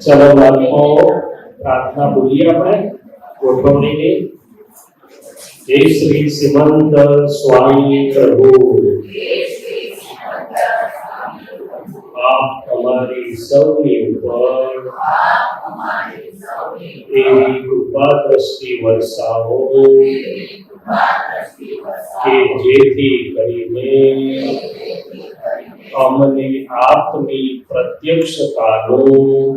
ચલો બાળકો, પ્રાર્થના બોલીએ આપણે ગોઠવણીની. જય શ્રી સિમંદર સ્વામી પ્રભુ, આપ અમારી સૌની ઉપર એવી કૃપા દ્રષ્ટિ વરસાવો કે જેથી કરીને અમને આપની પ્રત્યક્ષતાનું,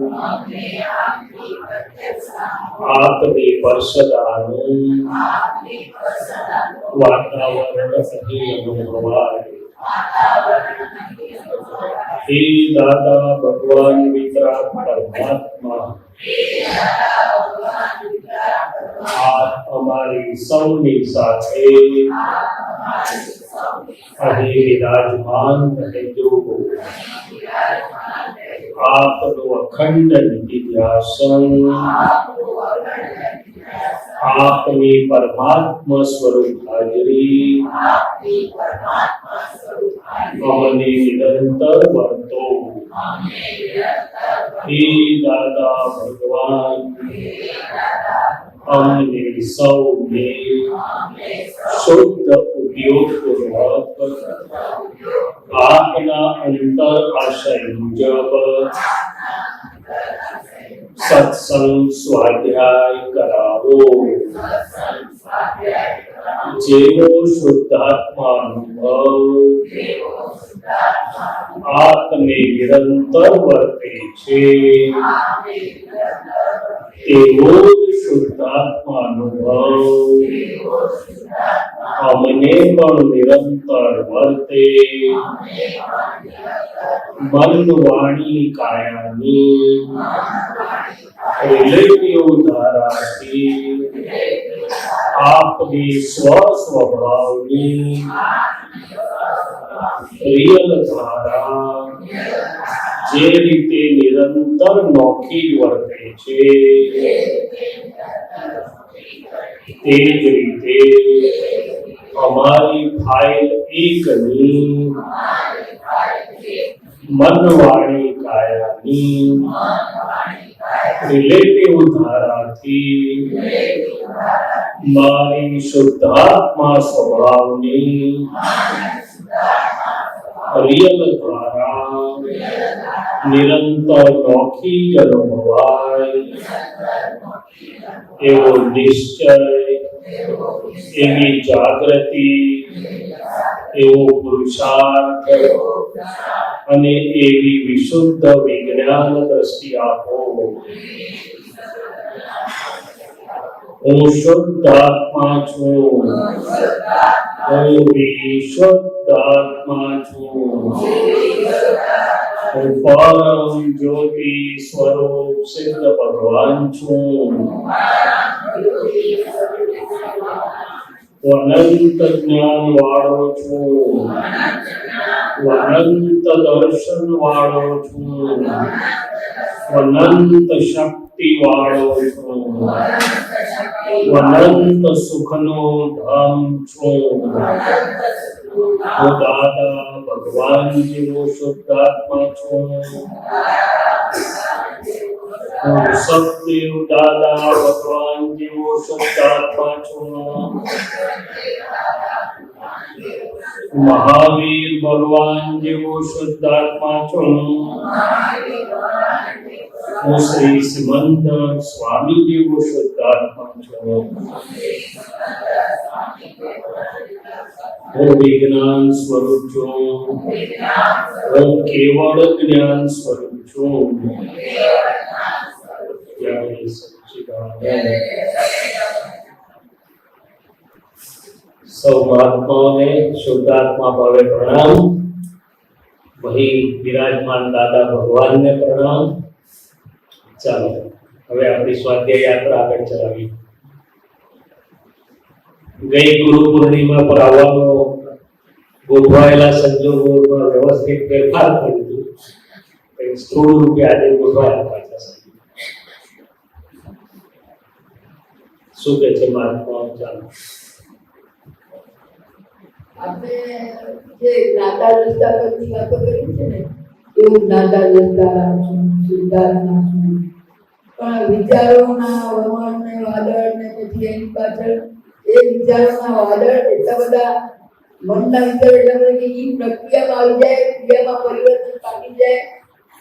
આપની પરસદાનું વાતાવરણ અહીં અનુભવાય. હે દાદા ભગવાન વિતરાગ પરમાત્મા, આપ અમારી સૌની સાથે અહીં વિરાજમાન રહેજો. આપનું અખંડ નિધિધ્યાસન, આપની પરમાત્મા સ્વરૂપ હાજરી અમને નિરંતર વર્તો. હે દાદા ભગવાન, અમને સૌને શુદ્ધ ઉપયોગપૂર્વક આપના અંતર આશય મુજબ સત્સંગ સ્વાધ્યાય કરાવો. જેવો શુદ્ધાત્મા અનુભવ આપને નિરંતર વર્તે છે, તેવો જ શુદ્ધાત્મા અનુભવ અમને પણ નિરંતર વર્તે. મન વાણી કાયાની રિલેટિવ ધારાથી આપની સ્વસ્વભાવની રિયલ ધારા જે રીતે નિરંતર નોખી વર્તે છે, તે જ રીતે અમારી ફાઇલ એકની મન વાણી કાયાની રિલેટિવ ધારાથી મારી શુદ્ધાત્મા સ્વભાવની રિયલ ધારા નિરંતર નોખી જ અનુભવાય. એવો નિશ્ચય, એવી જાગૃતિ, એવો પુરુષાર્થ અને એવી વિશુદ્ધ વિજ્ઞાન દ્રષ્ટિ આપો. હું શુદ્ધ આત્મા છું, હું વિશુદ્ધ આત્મા છું, હું પરમ જ્યોતિ સ્વરૂપ સિદ્ધ ભગવાન છું. હું અનંત જ્ઞાન વાળો છું, હું અનંત દર્શન વાળો છું, હું અનંત શક્તિ વાળો છું, હું અનંત સુખનો ધામ છું. હું દાદા ભગવાન જેવો શુદ્ધાત્મા છું. હું સદદેવ દાદા ભગવાન જેવો શુદ્ધાત્મા છું. મહાવીર ભગવાન જેવો શુદ્ધાત્મા છું. હું શ્રી સિમંદર સ્વામી જેવો શુદ્ધાત્મા છું. હું વિજ્ઞાન સ્વરૂપ છું. હું કેવળ જ્ઞાન સ્વરૂપ છું. જય સચ્ચિદાનંદ. સૌ મહાત્માઓને શુદ્ધાત્મા ભાવે પ્રણામ. વહી વિરાજમાન દાદા ભગવાનને પ્રણામ. ચાલો હવે આપણી સ્વાધ્યાય યાત્રા આગળ ચલાવીએ. ગઈ ગુરુ પૂર્ણિમા પર આવવાનો ગોઠવાયેલા સંજોગોમાં વ્યવસ્થિત ફેરફાર થઈ ગયો. સ્થૂળ રૂપે આજે ગોઠવાયા પાછા. શું કે છે મહાત્માઓ? ચાલો આપણે જે દાદા દસ્તા પરની વાતો કરી છે ને, એવું દાદા જતા સિદ્ધાર્થના છું, પણ વિચારોના વમળ ને વાદળ ને પછી એની પાછળ એ વિચારોના વાદળ એટલા બધા મનના વિચાર એટલા બધા કે એ પ્રક્રિયામાં આવી જાય, ક્રિયામાં પરિવર્તન પામી જાય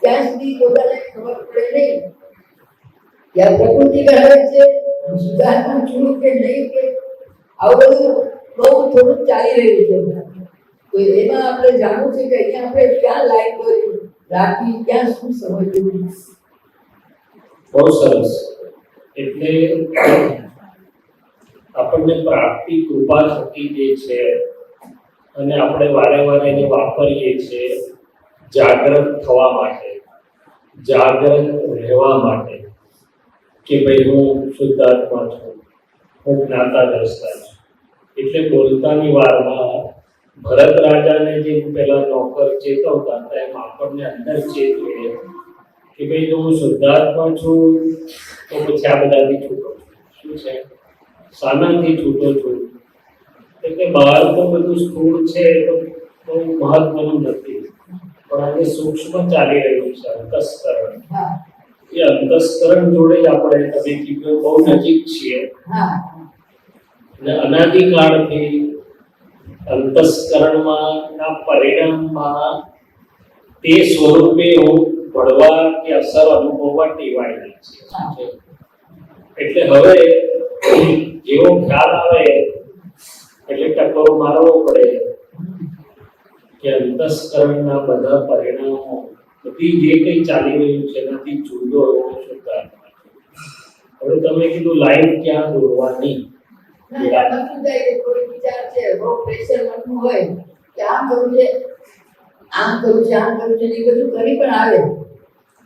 ત્યાં સુધી પોતાને ખબર પડે નહીં કે આ પ્રકૃતિ કરાવે છે, સુધારમાં છું કે નહીં, કે આવું બધું બહુ થોડું ચાલી રહ્યું છે. તો એમાં આપણે જાણવું છે કે અહીંયા આપણે ક્યાં લાઈન રાખી, ક્યાં શું સમજવું. બહુ સરસ. એટલે આપણને પ્રાપ્તિ કૃપા થતી જે છે અને આપણે વારે વારે એને વાપરીએ છીએ જાગૃત થવા માટે, જાગૃત રહેવા માટે કે ભાઈ હું શુદ્ધાત્મા છું, હું જ્ઞાતા દ્રષ્ટા છું. એટલે બોલતાની વારમાં ભરત રાજાને જે પેલા નોકર ચેતવતા હતા એમ આપણને અંદર ચેતવે કે ભાઈ જો હું શુદ્ધાત્મા છું તો પછી આ બધાથી છૂટો છું. શું છે? સાનાથી છૂટો છું. એટલે બહાર તો બધું સ્થૂળ છે તો બહુ મહત્વનું નથી, પણ આજે સૂક્ષ્મ ચાલી રહ્યું છે અંતસ્કરણ. એ અંતસ્કરણ જોડે જ આપણે તમે કીધું બહુ નજીક છીએ અને અનાદિકાળથી અંતસ્કરણમાં ના પરિણામમાં તે સ્વરૂપે હું ભળવા કે અસર અનુભવવા ટેવાયેલા છે. એટલે હવે જેવો ખ્યાલ આવે એટલે ટકોર મારવો પડે કે અંતસ્કરણના બધા પરિણામો, બધી જે કંઈ ચાલી રહ્યું છે એનાથી જુદો એવો શુદ્ધાત્મા છે. હવે તમે કીધું લાઈન ક્યાં દોરવાની? કોઈ વિચાર છે બહુ પ્રેશર મનનું હોય કે આમ કરવું છે, આમ કરવું છે, આમ કરવું છે, એ બધું કરી પણ આવે,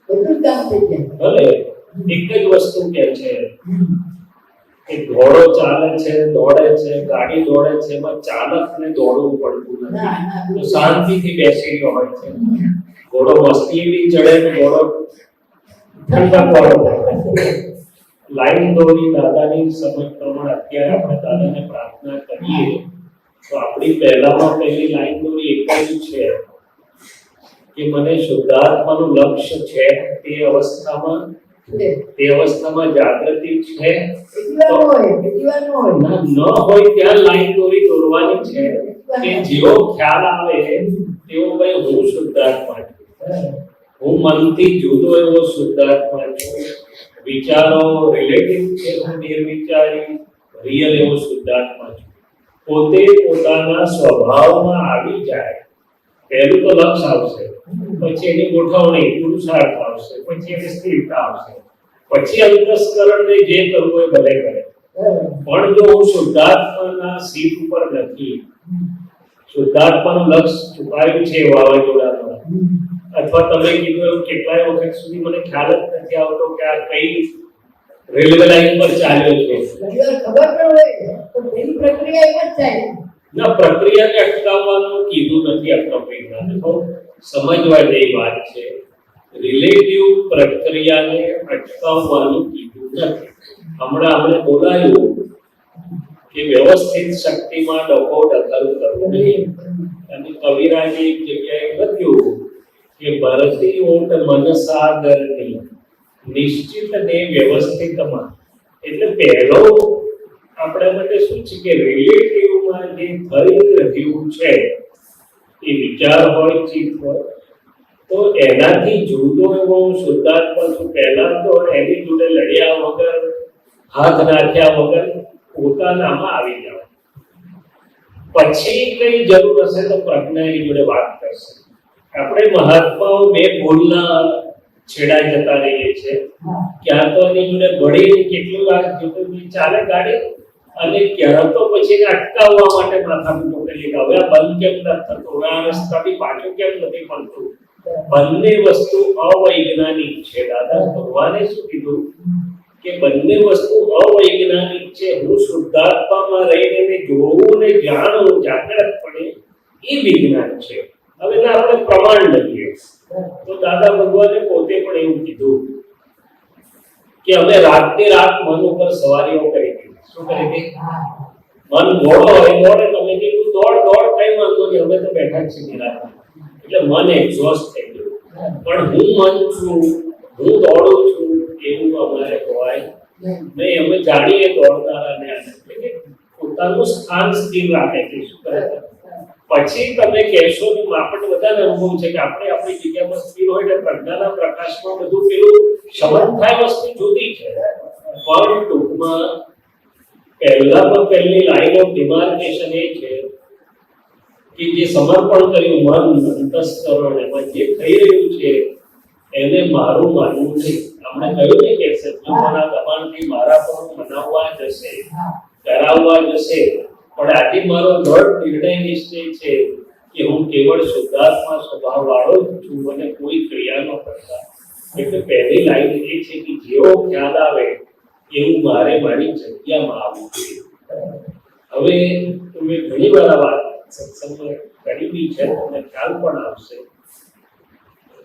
બધું કામ થઈ જાય. ભલે એક જ વસ્તુ કે છે કે ઘોડો ચાલે છે, દોડે છે, ગાડી દોડે છે, એમાં ચાલકને દોડવું પડતું નથી, તો શાંતિથી બેસી ગયો હોય છે. ઘોડો મસ્તી બી ચડે ને ઘોડો ઠંડક વાળો. લાઈન દોરી દાદાની સમજ પ્રમાણે અત્યારે આપણે દાદાને પ્રાર્થના કરીએ તો આપણી પહેલામાં પહેલી લાઈન દોરી એક જ છે કે મને શુદ્ધાત્માનું લક્ષ્ય છે, તે અવસ્થામાં જાગૃતિ છે તો ન હોય ત્યાં લાઈન દોરી દોરવાની છે કે જેવો ખ્યાલ આવે તેવો ભાઈ હું શુદ્ધાત્મા છું, હું મનથી જુદો એવો શુદ્ધાત્મા છું, વિચારો રિલેટિવ છે, હું નિર્વિચારી રિયલ એવો શુદ્ધાત્મા છું. પોતે પોતાના સ્વભાવમાં આવી જાય પહેલું તો લક્ષ આવશે, પછી એની ગોઠવણી પુરુષાર્થ આવશે, પછી એની સ્થિરતા આવશે, પછી અંતસ્કરણને જે કરવું એ ભલે કરે. પણ જો હું શુદ્ધાત્માના સીટ ઉપર નથી, શુદ્ધાત્માનું લક્ષ છુપાયું છે વાવાઝોડામાં, અથવા તમે કીધું એવું કેટલાય વખત સુધી મને ખ્યાલ જ નથી આવતો કે આ કઈ રેલવે લાઈન પર ચાલ્યો છે. ખબર પણ હોય તો એની પ્રક્રિયા એમ જ થાય. ના, પ્રક્રિયાને અટકાવવાનું કીધું નથી. અટકાવવાની બહુ સમજવા જેવી વાત છે. રિલેટિવ પ્રક્રિયાને અટકાવવાનું કીધું નથી. હમણાં આપણે બોલાયું કે વ્યવસ્થિત શક્તિમાં ડખો દખલ કરવું નહીં. અને કવિરાજે એક જગ્યાએ લખ્યું કે ભરતી ઓટ મનસાગરની નિશ્ચિત ને વ્યવસ્થિતમાં. એટલે પહેલો આપણા માટે શું છે કે રિલેટિવમાં જે થઈ રહ્યું છે એ વિચાર હોય, ચિત્ત હોય, તો એનાથી જુદો એવો હું શુદ્ધાત્મા છું. પહેલા તો એની જોડે લડ્યા વગર, હાથ નાખ્યા વગર પોતાનામાં આવી જાવ. પછી કઈ જરૂર હશે તો પ્રજ્ઞા એની જોડે વાત કરશે. આપણે મહાત્માઓ બે ભૂલના છેડા જતા રહીએ છીએ. ક્યાં તો એની જોડે ભળી કેટલી વાર જેટલી ચાલે ગાડી, અને ક્યાં તો પછી એને અટકાવવા માટે માથાકૂટો કરીએ કે હવે આ બંધ કેમ નથી થતો, હવે આ રસ્તાથી પાછું કેમ નથી પડતું. બંને વસ્તુ અવૈજ્ઞાનિક છે. દાદા ભગવાને શું કીધું કે બંને વસ્તુ અવૈજ્ઞાનિક છે. હું શુદ્ધાત્મામાં રહીને જોવું ને જાણવું જાગૃતપણે એ વિજ્ઞાન છે. હવે આપણે પ્રમાણ લઈએ તો દાદા ભગવાને પોતે પણ એવું કીધું કે અમે રાતે રાત મન ઉપર સવારીઓ કરી હતી. શું કરી હતી? મન ઘોડો હોય દોડે, તમે કીધું દોડ કઈ વાંધો નહીં, અમે તો બેઠા જ છીએ નિરાતે. એટલે મન એક્ઝોસ્ટ થઈ ગયું. પણ હું મન છું, હું દોડું છું એવું અમારે હોય નહીં. અમે જાણીએ દોડનારાને એટલે કે પોતાનું સ્થાન સ્થિર રાખે છે. શું કરે છે? પછી તમે કહેશો કે આપણને બધાને અનુભવ છે કે આપણે આપણી જગ્યામાં સ્થિર હોય એટલે પ્રજ્ઞાના પ્રકાશમાં બધું પેલું સંબંધ થાય વસ્તુ જુદી છે. પણ ટૂંકમાં પહેલી લાઈન ઓફ ડિમાર્કેશન એ છે કે જે સમર્પણ કર્યું મન અંતસ્કરણ એમાં જે થઈ રહ્યું છે એને મારું માનવું નહીં. આપણે કહ્યું ને કે સત્સંગના દબાણથી મારા પર મનાવવા જશે, કરાવવા જશે, પણ આજે મારો દ્રઢ નિર્ણય નિશ્ચય છે કે હું કેવળ શુદ્ધાત્મા સ્વભાવ વાળો જ છું અને કોઈ ક્રિયા ન કરતા. એટલે પહેલી લાઈન એ છે કે જેવો ખ્યાલ આવે એવું મારે મારી જગ્યામાં આવવું જોઈએ. હવે તમે ઘણી વાર આ વાત સત્સંગમાં કરી છે, તમને ખ્યાલ પણ આવશે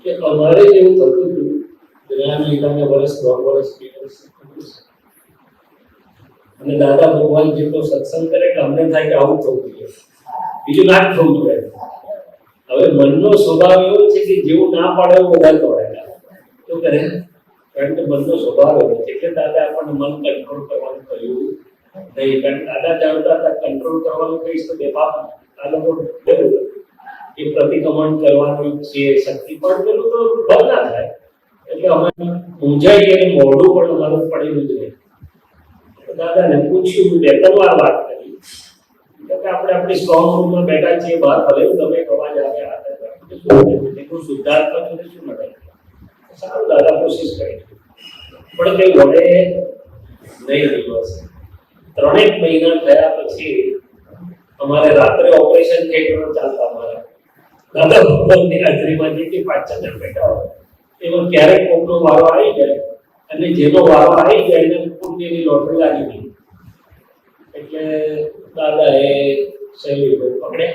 કે અમારે જેવું થતું હતું જ્ઞાન લીધાને વર્ષ 2 વર્ષ અને દાદા ભગવાન જેટલો સત્સંગ કરે કે અમને થાય કે આવું થવું જોઈએ, બીજું ના થવું જોઈએ. હવે મનનો સ્વભાવ એવો છે કે જેવું ના પાડે એવું બધા તોડે. તો કરે કારણ કે મનનો સ્વભાવ એવો છે કે દાદા આપણને મન કંટ્રોલ કરવાનું કહ્યું નહીં. કારણ કે દાદા જાણતા હતા કંટ્રોલ કરવાનું કહીશ તો બે પાપ આ લોકો એ પ્રતિક્રમણ કરવાનું છે શક્તિ પણ પેલું તો ભલ ના થાય. એટલે અમે મૂંઝાઈ અને મોઢું પણ અમારું પડેલું જ નહીં. દાદાને પૂછ્યું, 2-3 વાર વાત કરી કે આપણે આપણી સ્ટ્રોંગ રૂમમાં બેઠા છીએ, બહાર ભલે ગમે અવાજ આવે શું શુદ્ધાત્મા શું મળે. સારું દાદા કોશિશ કરી પણ કઈ વડે નહીં દિવસ 3 મહિના થયા પછી અમારે રાત્રે ઓપરેશન થિયેટર ચાલતા અમારા દાદા ભગવાનની હાજરીમાં જે કે 5-6 જણ બેઠા હોય એમાં ક્યારેક કોકનો વારો આવી જાય અને જેનો વારો આવી જાય એને પુણ્યની લોટરી લાગી ગઈ. એટલે દાદા એ શૈલી પકડે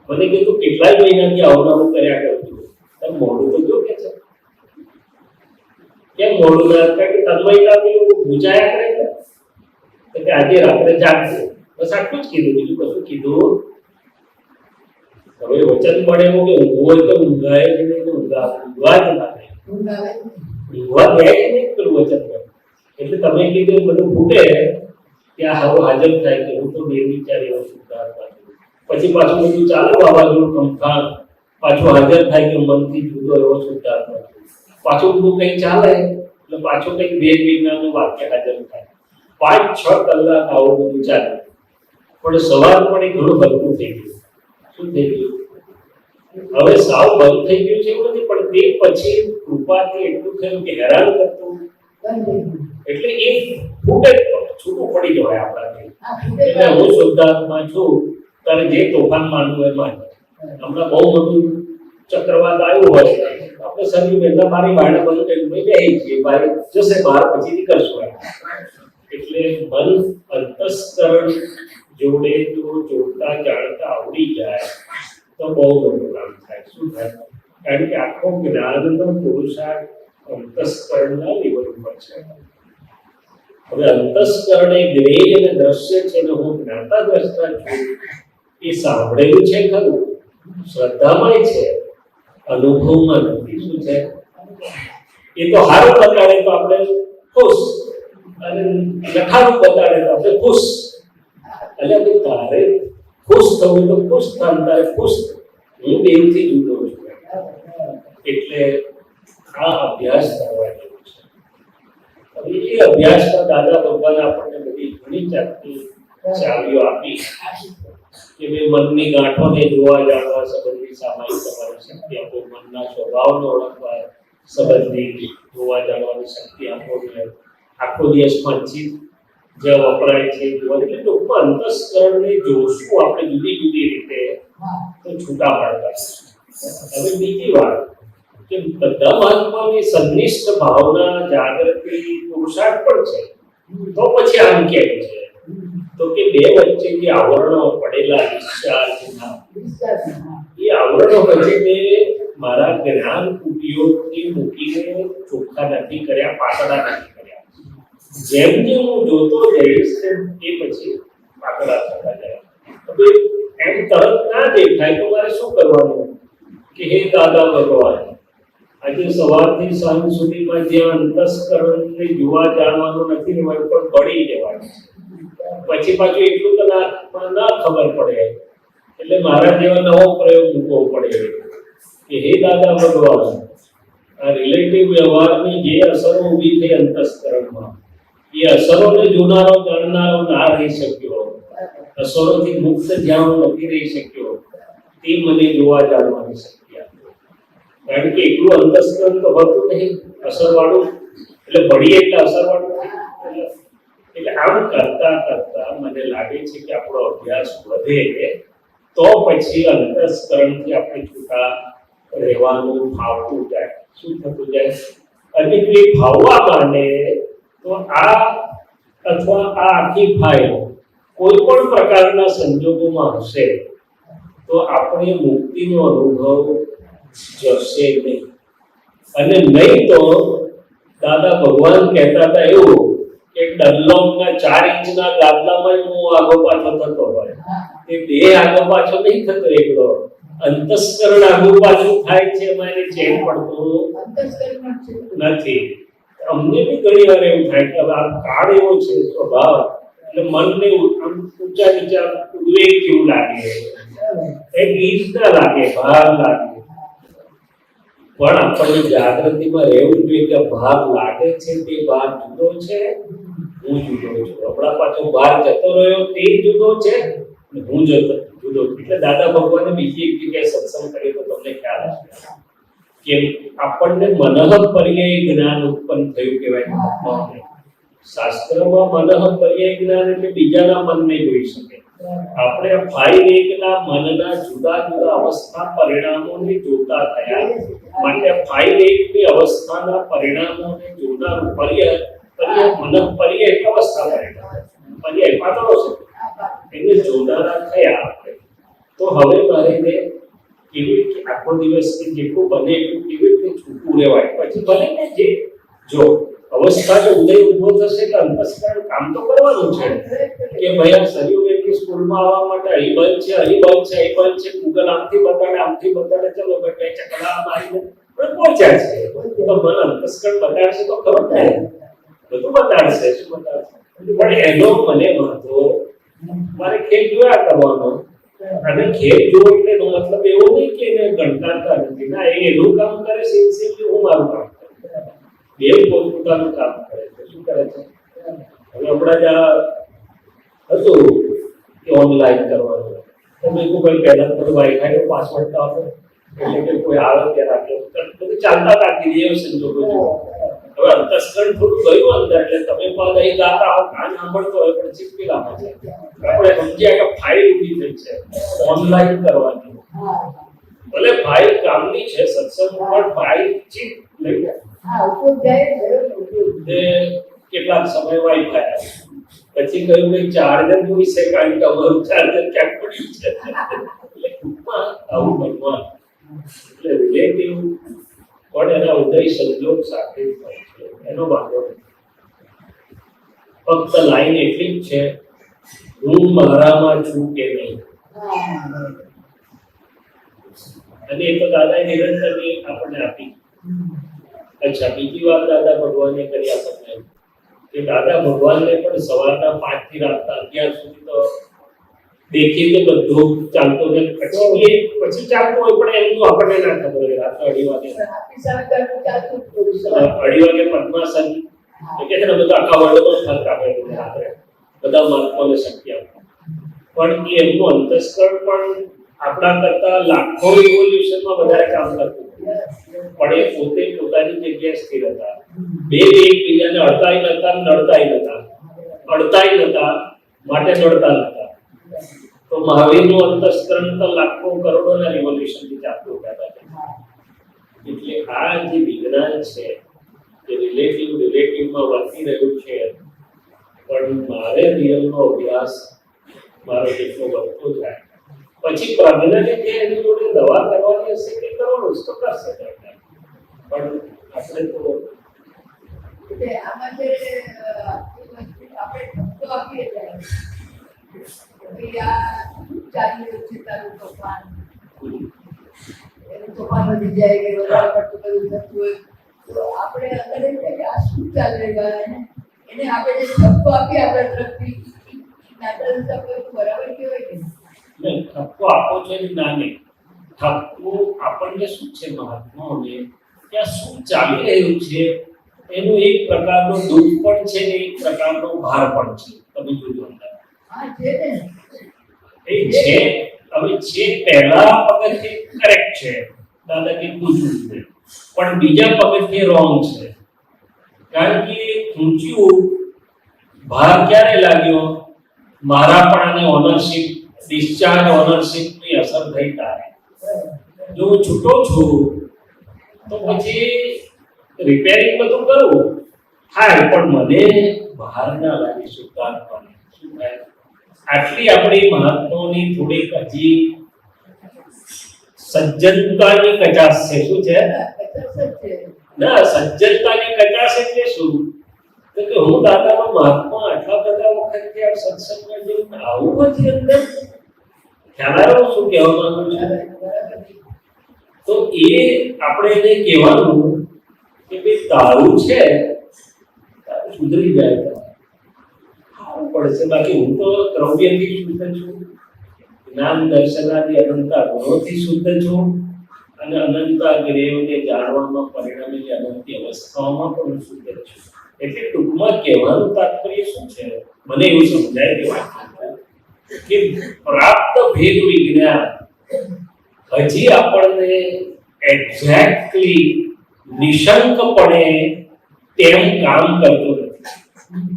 મને કીધું કેટલાય મહિનાથી આવનારું કર્યા કરું છું, તમે મોડું તો જો કે છે કેમ મોડું ના થાય કે તન્મયતાથી ગુજાયા કરે છે એટલે આજે રાત્રે જાગશે. બસ આટલું જ કીધું, બીજું કશું કીધું. હવે વચન મળે એવું કે ઊંઘવું હોય તો ઊંઘાય જ નહીં, ઊંઘવા જ ના થાય, ઊંઘવા દે જ નહીં પેલું વચન મળે. એટલે તમે કીધું બધું ફૂટે ત્યાં હવે હાજર થાય કે હું તો બે વિચારી એવો શુદ્ધાત્મા છું. પછી પાછું બધું ચાલે વાવાઝોડું કંકાણ પાછું હાજર થાય કે મનથી જુદો એવો શુદ્ધાત્મા છું. પાછું બધું કંઈક ચાલે એટલે પાછું કંઈક વેદ વિજ્ઞાનનું વાક્ય હાજર થાય. 5-6 કલાક આવું બધું ચાલે પણ સવાર પણ એ ઘણું હલકું થઈ ગયું. શું થઈ ગયું? હવે સાવ બંધ થઈ ગયું છે એવું નથી, પણ તે પછી કૃપાથી એટલું થયું કે હેરાન કરતું એટલે એ ફૂટે છૂટું પડી જવાય આપણાથી. એટલે હું શુદ્ધાત્મા છું, તારે જે તોફાન માનવું એ માન. હમણાં બહુ મોટું ચક્રવાત આવ્યું હોય આપણે શરીર પહેલા મારી બારણે બધું કંઈક બેસી છીએ, બહાર જશે બહાર પછી નીકળશું. એટલે મન અંતસ્કરણ જોડે જો જોડતા જાણતા આવડી જાય તો બહુ મોટું કામ થાય. શું થાય? કારણ કે આખો જ્ઞાનનો પુરુષાર્થ અંતસ્કરણના લેવલ ઉપર છે. હવે અંતસ્કરણ એ જ્ઞેય અને દ્રશ્ય છે ને હું જ્ઞાતા દ્રષ્ટા છું એ સાંભળેલું છે ખરું, શ્રદ્ધામાં છે, અનુભવમાં નથી. શું છે? એ તો સારું બતાડે તો આપણે ખુશ અને નઠારું બતાડે તો આપણે ખુશ. એટલે તારે ખુશ થવું તો ખુશ થાય, તારે ખુશ હું બેવથી જુદો છું. એટલે આ અભ્યાસ કરવા જેવું છે. હવે એ અભ્યાસમાં દાદા ભગવાન આપણને બધી ઘણી જાતની ચાવીઓ આપી કે ભાઈ મનની ગાંઠોને જોવા જાણવા સંબંધી સામાયિક તમારી શક્તિ આપો, મનના સ્વભાવને ઓળખવા સંબંધી જોવા જાણવાની શક્તિ આપો, આખો દિવસમાં ચિત્ત જે વપરાય છે એટલે ટૂંકમાં અંતસ્કરણને જોશું આપણે જુદી જુદી રીતે તો છૂટા પાડતા. હવે બીજી વાત કે બધા મહાત્માની સન્નિષ્ઠ ભાવના જાગૃતિ પુરુષાર્થ પણ છે. તો પછી આમ કેમ છે? તો કે બે વચ્ચે જે આવરણો પડેલા ડિસ્ચાર્જના એ આવરણો વચ્ચે મારા જ્ઞાન ઉપયોગથી મૂકીને ચોખ્ખા નથી કર્યા, પાતળા નથી કર્યા. જેમ જેમ હું જોતો જઈશ તેમ એ પછી પાતળા થતા જાય. હવે એમ તરત ના દેખાય તો મારે શું કરવાનું? કે હે દાદા ભગવાન, આજે સવારથી સાંજ સુધીમાં જે અંતસ્કરણને જોવા જાણવાનું નથી રહેવાનું પણ બળી જવાનું પછી પાછું એટલું તો ના ખબર પડે એટલે મારા જેવા નવો પ્રયોગ મૂકવો પડે કે હે દાદા ભગવાન, આ રિલેટિવ વ્યવહારની જે અસરો ઊભી થઈ અંતસ્કરણમાં એ અસરોને જોનારો જાણનારો ના રહી શક્યો, અસરોથી મુક્ત જ્યાં હું નથી રહી શક્યો તે મને જોવા જાણવાની શક્તિ આપો. કારણ કે એટલું અંતસ્કરણ તો હોતું નહીં અસરવાળું, એટલે ભણીએ એટલે અસરવાળું નહીં. એટલે આમ કરતા કરતા મને લાગે છે કે આપણો અભ્યાસ વધે તો પછી અંતસ્કરણથી આપણે છૂટા રહેવાનું ફાવતું જાય. શું થતું જાય? અને જો એ ફાવવા માંડે તો આ અથવા આ આખી ફાઇલ કોઈ પણ પ્રકારના સંજોગોમાં હશે તો આપણે મુક્તિનો અનુભવ જશે નહીં. અને નહીં તો દાદા ભગવાન કહેતા હતા એવું કે ડનલોપના 4 ઇંચના ગાદલામાં હું આગો પાછો થતો હોય, એ બે આગો પાછો નહીં થતો, એકલો અંતસ્કરણ આગો પાછું થાય છે, એમાં એને ચેન પડતું નથી. અમને બી ઘણી વાર એવું થાય કે આ કાળ એવો છે સ્વભાવ, એટલે મનને ઊંચા નીચા ઉદ્વેગ જેવું લાગે, એક ઈચ્છા લાગે, ભાર લાગે. પણ આપણને જાગૃતિમાં રહેવું જોઈએ કે ભાર લાગે છે તે ભાર જુદો છે, હું જુદો છું. હમણાં પાછો ભાર જતો રહ્યો તે જુદો છે, હું જુદો છું. એટલે દાદા ભગવાને બીજી એક જગ્યાએ સત્સંગ કર્યો તો તમને ખ્યાલ હશે કે આપણને મનઃ પર્યાય જ્ઞાન ઉત્પન્ન થયું કહેવાય મહાત્માઓને. શાસ્ત્રમાં મનઃ પર્યાય જ્ઞાન એટલે બીજાના મનને જોઈ શકે. આપણે ફાઇલ એકના મનના જુદા જુદા અવસ્થા પરિણામોને જોતા થયા માટે ફાઇલ એકની અવસ્થાના પરિણામોને જોનારું પર્યાય મનઃ પર્યાય એક અવસ્થા પરિણામ પર્યાય પાતળો છે એને જોનારા થયા આપણે. તો હવે મારે કેવી રીતે આખો દિવસ જેટલું બને એટલું કેવી રીતે છૂટું રહેવાય. પછી ભલે ને જે જો અવસ્થા જો ઉદય ઉભો થશે કે અંતસ્કરણ કામ તો કરવાનું છે કે ભાઈ આ સરિયુગની સ્કૂલમાં આવવા માટે અહીં બંધ છે, અહીં બંધ છે, અહીં બંધ છે, ગૂગલ આમથી બતાડે ચલો બેટા ચકડા મારીને પણ પહોંચ્યા છે. તો મને અંતસ્કરણ બતાડશે તો ખબર પડે, બધું બતાડશે, શું બતાડશે. પણ એનો મને વાંધો મારે ખેલ જોયા કરવાનો. અને ખેલ જોવો એટલે એનો મતલબ એવો નહીં કે એને ગણકારતા નથી, ના, એ એનું કામ કરે સિન્સિયરલી, હું મારું કામ કરું. બે પોતપોતાનું કામ કરે છે. શું કરે છે? હવે હમણાં જ હતું કે ઓનલાઈન કરવાનું, તો મેં કહ્યું ભાઈ પહેલા તો વાઈફાઈ નો પાસવર્ડ તો આપો, એટલે કે કોઈ આવે ત્યારે આપ્યો બધું ચાલતા કાઢી દે એવું સંજોગો જોવો. હવે અંતસ્કરણ થોડું ગયું અંદર એટલે તમે પણ અહીં ગાતા હો, કાન સાંભળતો હોય પણ ચીપકેલામાં છે. આપણે સમજ્યા કે ફાઇલ ઊભી થઈ છે ઓનલાઈન કરવાની. ભલે ફાઇલ કામની છે, સત્સંગ પણ ફાઇલ ચીપ લઈ કેટલાક સમય વાઈફાઈ પછી કહ્યું કે ચાર્જર જોઈશે કારણ કે અમારું ચાર્જર ક્યાંક પડ્યું છે. એટલે ટૂંકમાં આવું બનવાનું. એટલે રિલેટિવ પણ એના ઉદય સંજોગ સાથે થાય છે, એનો વાંધો નથી. ફક્ત લાઈન એટલી જ છે, હું મારામાં છું કે નહીં. અને એ તો દાદાએ નિરંતરની આપણને આપી. અચ્છા, બીજી વાત દાદા ભગવાને કરી આપણને કે દાદા ભગવાનને પણ સવારના 5 થી રાતના 11 સુધી તો દેખીને બધું ચાલતો રહે. પછી ચાલતું હોય પણ એમનું આપણને ના ખબર હોય. રાત્રે 2:30 વાગે પદ્માસન કે છે ને બધા આખા વર્લ્ડમાં ફરક આપે રાત્રે બધા મહાત્માઓને શક્તિ આપે. પણ એ એમનું અંતસ્કરણ પણ આપણા કરતા લાખો રિવોલ્યુશનમાં વધારે કામ કરતું, પણ એ પોતે પોતાની જગ્યાએ સ્થિર હતા. બે એકબીજાને અડતાય નતા, નડતાય નતા, અડતાય નતા, માટે નડતા નતા. તો મહાવીરનું અંતસ્કરણ તો લાખો કરોડોના રિવોલ્યુશનથી ચાલતું હતા. એટલે આ જે વિજ્ઞાન છે એ રિલેટિવમાં વર્તી રહ્યું છે, પણ મારે રિયલનો અભ્યાસ મારો જેટલો વધતો જાય પછી પ્રજ્ઞાને કે એની જોડે દવા કરવાની હશે કે કરવાનું તો કરશે. પણ આપણે તો આમાં જે આપણે ધક્કો આપીએ ત્યારે ચાલી રહ્યું છે તારું ભગવાન, એનું તોફાન વધી જાય કે વધારે પડતું બધું થતું હોય તો આપણે અંદર એમ થાય કે આ શું ચાલે એને આપણે જે ઠપકો આપીએ આપણા તરફથી નાટક બરાબર કહેવાય કે નહીં ઠપકો આપો છે ને ના નહીં ઠપકો આપણને શું છે મહાત્માઓને કે આ શું ચાલી રહ્યું છે એનું એક પ્રકારનો દુઃખ પણ છે ને એક પ્રકારનો ભાર પણ છે તમે જોજો અંદર હા છે ને એ છે હવે છે પહેલા પગથિયે કરેક્ટ છે દાદા કે પૂછવું છે પણ બીજા પગથિયે રોંગ છે કારણ કે ઊંચું ભાર ક્યારે લાગ્યો મારા પણ આને ઓનરશિપ ડિસ્ચાર્જ ઓનરશિપ ની અસર થઈ તારે જો હું છૂટો છું તો પછી રિપેરિંગ બધું કરું થાય પણ મને બહાર ના લાગે સુધાર પણ શું થાય આટલી આપણી મહાત્માઓની થોડીક હજી સજ્જનતાની કચાશ છે શું છે ના સજ્જનતાની કચાશ એટલે શું તો કે હું દાદાનો મહાત્મા આટલા બધા વખત આ સત્સંગમાં જઈને આવું હજી અંદર ખ્યાલ આવ્યો શું કહેવા માંગુ છું તો એ આપણે એને કહેવાનું કે ભાઈ તારું છે તારું સુધરી જાય સારું પડશે બાકી હું તો દ્રવ્યથી શુદ્ધ છું જ્ઞાન દર્શનાદી અનંતા ગુણોથી શુદ્ધ છું અને અનંતા જ્ઞેયને જાણવામાં પરિણામેલી અનંતી અવસ્થાઓમાં પણ હું શુદ્ધ છું એટલે ટૂંકમાં કહેવાનું તાત્પર્ય શું છે મને એવું સમજાય કે પ્રાપ્ત ભેદ વિજ્ઞાન હજી આપણને એક્ઝેક્ટલી નિશંકપણે તેમ કામ કરતું નથી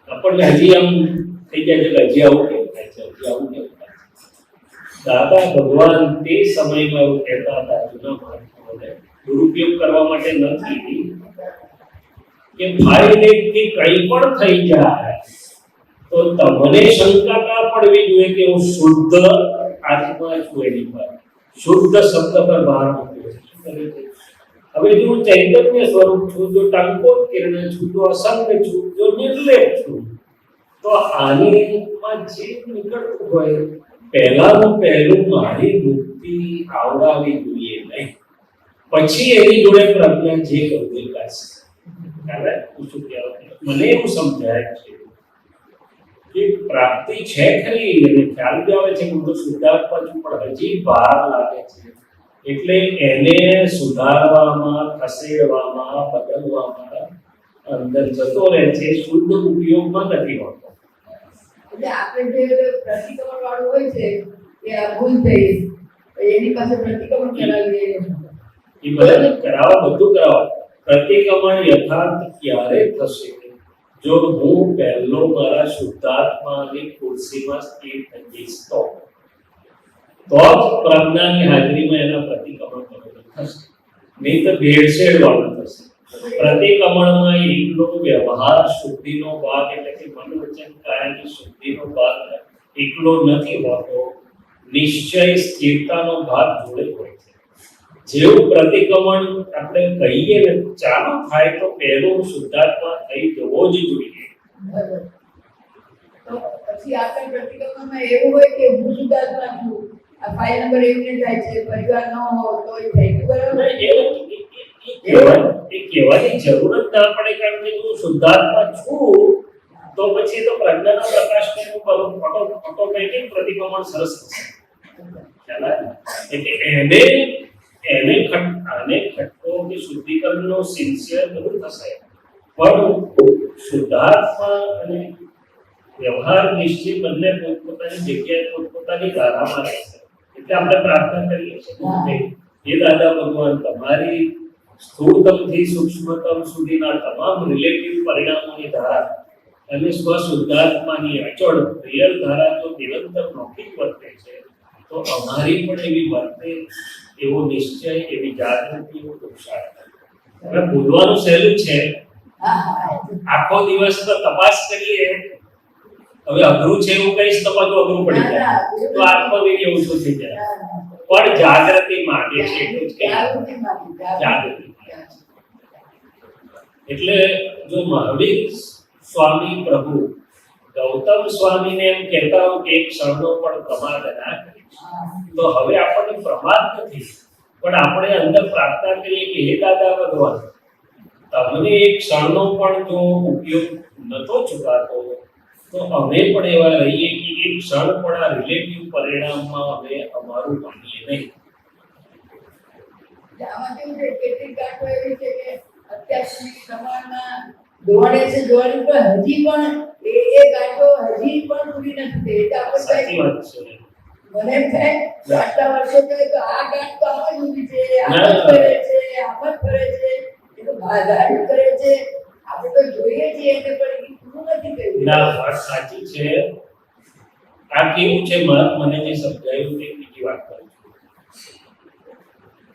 આપણને હજી આમ થઈ જાય છે કે હજી આવું કેમ થાય છે હજી આવું કેમ થાય છે દાદા ભગવાન તે સમયમાં એવું કહેતા હતા જૂના મહાત્માઓને દુરુપયોગ કરવા માટે નથી કે ભાઈને થી કંઈ પણ થઈ જાય તો તમને શંકા ના પડવી જોઈએ કે હું શુદ્ધ આત્મા છું એની પર શુદ્ધ શબ્દ પર ભાર મૂક્યો હવે જો હું ચૈતન્ય સ્વરૂપ છું જો ટંકોત કિરણ છું જો અસંગ છું જો નિર્લેપ છું તો આનીમાં જે નીકળતું હોય પહેલું મારી મુક્તિ આવડાવી જોઈએ નહીં પછી એની જોડે પ્રજ્ઞા જે કરવું એ કરશે મને એવું સમજાય છે કે પ્રાપ્તિ છે ખરી અને ખ્યાલ બી આવે છે હું તો શુદ્ધાત્મા છું પણ હજી ભાર લાગે છે એટલે એને સુધારવામાં ખસેડવામાં બદલવામાં અંદર જતો રહે છે શુદ્ધ ઉપયોગમાં નથી હોતો એટલે આપણે જે પ્રતિક્રમણ વાળું હોય છે કે આ ભૂલ થઈ એની પાસે પ્રતિક્રમણ કરાવીએ એ બધા કરાવો બધું કરાવો પ્રતિક્રમણ યથાર્થ ક્યારે થશે જો હું પહેલો મારા શુદ્ધાત્માની ખુરશીમાં સ્થિર થઈ જઈશ તો જ પ્રજ્ઞાની હાજરીમાં એના પ્રતિક્રમણ બરોબર થશે નહીં તો ભેળસેળ વાળું થશે પ્રતિક્રમણમાં એકલો વ્યવહાર શુદ્ધિનો ભાગ એટલે કે મન વચન કાયાની શુદ્ધિનો ભાગ એકલો નથી હોતો નિશ્ચય સ્થિરતાનો ભાગ જોડે હોય છે જેવું પ્રતિક્રમણ આપણે કહીએ ને ચાલુ થાય તો પહેલો શુદ્ધાત્મા થઈ જવો જ જોઈએ તો પછી આપણે પ્રતિક્રમણમાં એવું હોય કે હું શુદ્ધાત્મા છું આ ફાઇલ નંબર એમને થાય છે પરિવાર ન હોય તો એ થઈ ગયું બરાબર એ કહેવાની જરૂર જ ના પડે કારણ કે હું શુદ્ધાત્મા છું તો પછી તો પ્રજ્ઞાના પ્રકાશનું ઓટોમેટિક પ્રતિક્રમણ સરસ થશે ખ્યાલ આવે એટલે એને ખટકો કે શુદ્ધિકરણનો સિન્સિયર બધું થશે પણ શુદ્ધાત્મા અને વ્યવહાર નિશ્ચય બંને પોતપોતાની જગ્યાએ પોતપોતાની ધારામાં રહેશે એટલે આપણે પ્રાર્થના કરીએ છીએ હે દાદા ભગવાન તમારી સ્થૂળતમથી સૂક્ષ્મતમ સુધીના તમામ રિલેટિવ પરિણામોની ધારા અને સ્વશુદ્ધાત્માની અચળ રિયલ ધારા જો નિરંતર મૌખિક વર્તે છે તો અમારી પણ એવી વર્તે એવો નિશ્ચય એવી જાગૃતિ એવો પુરુષાર્થ હવે બોલવાનું સહેલું છે આખો દિવસ તો તપાસ કરીએ હવે અઘરું છે એવું કહીશ તો બધું અઘરું પડી જાય તો આત્મવીર્ય ઓછું થઈ જાય પણ જાગૃતિ માંગે છે એટલું જ કહીએ જાગૃતિ એટલે જો મહાવીર સ્વામી પ્રભુ ગૌતમ સ્વામીને એમ કહેતા હોય કે એક ક્ષણનો પણ પ્રમાદ ના કરીશ તો હવે આપણને પ્રમાદ નથી પણ આપણે અંદર પ્રાર્થના કરીએ કે હે દાદા ભગવાન, તમને એક ક્ષણનો પણ જો ઉપયોગ નતો ચૂકાતો તો અમે પણ એવા રહીએ કે એક ક્ષણ પણ આ રિલેટિવ પરિણામમાં અમે અમારું માનીએ નહીં. આમાં કેવું છે, કેટલીક ગાંઠો એવી છે કે અત્યાર સુધી સમાજમાં દોડે છે પણ હજી પણ એ ગાંઠો હજી પણ પૂરી નથી થઈ. એટલે આપણે સાચી વાત છે. મને એમ થાય કે આટલા વર્ષો કહે તો આ ગાંઠ તો આમ જ ઊભી છે, આમ જ ના. ફરે છે, આમ જ ફરે છે, એ તો બાધારી કરે છે. આપણે તો જોઈએ છીએ એને પણ એ પૂરું નથી કર્યું. ના, વાત સાચી છે. આ કેવું છે, મને જે સમજાયું તે બીજી વાત કરું છું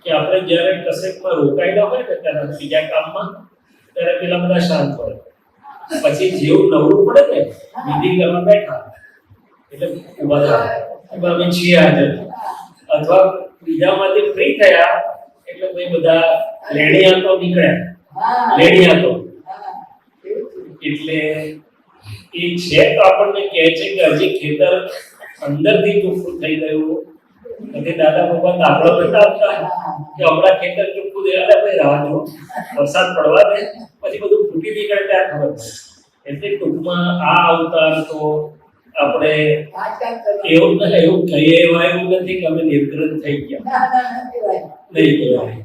કે આપણે જ્યારે કશેકમાં રોકાયેલા હોય ને ત્યારે બીજા કામમાં, ત્યારે પેલા બધા શાંત હોય. પછી જેવું નવરું પડે ને વિધિ કરવા બેઠા એટલે ઉભા થાય, એમાં અમે છીએ હાજર. અથવા બીજામાંથી ફ્રી થયા એટલે ભાઈ બધા લેણિયા તો નીકળ્યા, હા, લેણિયા તો હા, એવું છે. એટલે એ છે તો આપણને કહે છે કે હજી ખેતર અંદરથી ચોખ્ખું થઈ ગયું નથી. દાદા ભગવાન દાખલો બતાવતા કે હમણાં ખેતર ચોખ્ખું થઈ, અરે ભાઈ રાહ જો, વરસાદ પડવા દે, પછી બધું ફૂટી નીકળે ત્યારે ખબર પડે. એટલે ટૂંકમાં આ અવતાર તો આપણે આજકાલ કરવાનું. એવું કહીએ એવા એવું નથી કે અમે નિર્ગ્રંથ થઈ ગયા, ના, ના, નથી ભાઈ. નહીં કહેવાય.